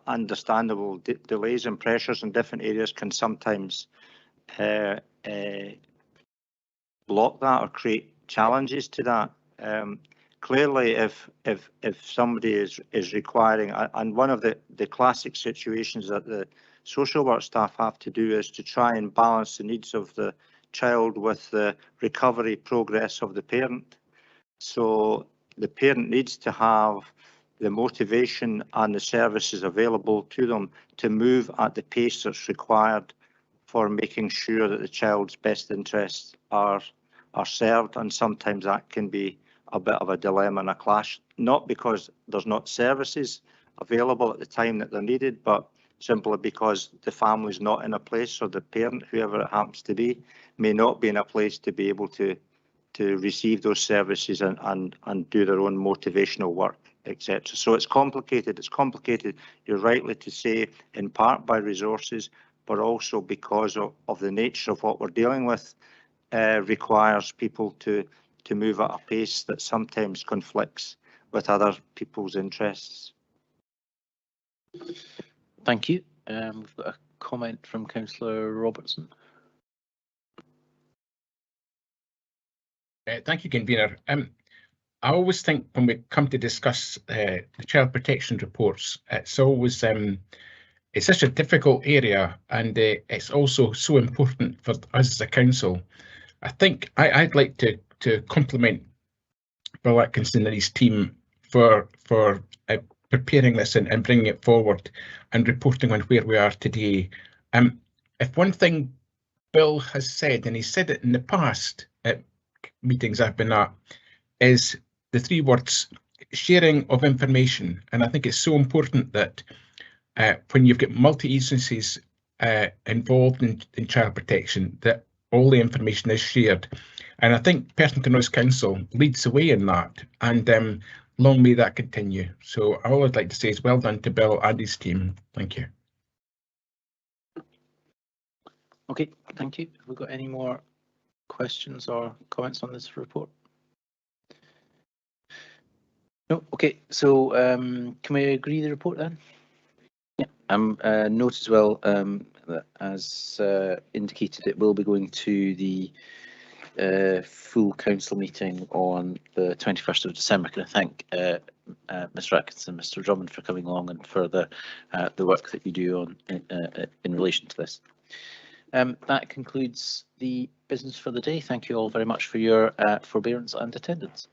understandable delays and pressures in different areas can sometimes block that or create challenges to that. Clearly, if somebody is requiring, and one of the classic situations that the social work staff have to do is to try and balance the needs of the child with the recovery progress of the parent. So the parent needs to have the motivation and the services available to them to move at the pace that's required for making sure that the child's best interests are are served, and sometimes that can be a bit of a dilemma and a clash, not because there's not services available at the time that they're needed, but simply because the family's not in a place, or the parent, whoever it happens to be, may not be in a place to be able to receive those services and do their own motivational work, etc. So it's complicated. It's complicated, you're rightly to say, in part by resources, but also because of the nature of what we're dealing with, requires people to move at a pace that sometimes conflicts with other people's interests. Thank you. We've got a comment from Councillor Robertson. Thank you, Convener. I always think when we come to discuss the child protection reports, it's always it's such a difficult area, and it's also so important for us as a council. I think I'd like to compliment Bill Atkinson and his team for preparing this and bringing it forward and reporting on where we are today. If one thing Bill has said, and he's said it in the past at meetings I've been at, is the three words: sharing of information. And I think it's so important that when you've got multi-agencies involved in child protection, that all the information is shared. And I think Perth and Kinross Council leads the way in that, and long may that continue. So all I'd like to say is well done to Bill and his team. Thank you. Okay, thank you. Have we got any more questions or comments on this report? No. Okay, so can we agree the report then? Yeah. Note as well that, as indicated, it will be going to the full council meeting on the 21st of December. Can I thank Mr. Atkinson and Mr. Drummond for coming along and for the work that you do on in relation to this. That concludes the business for the day. Thank you all very much for your forbearance and attendance.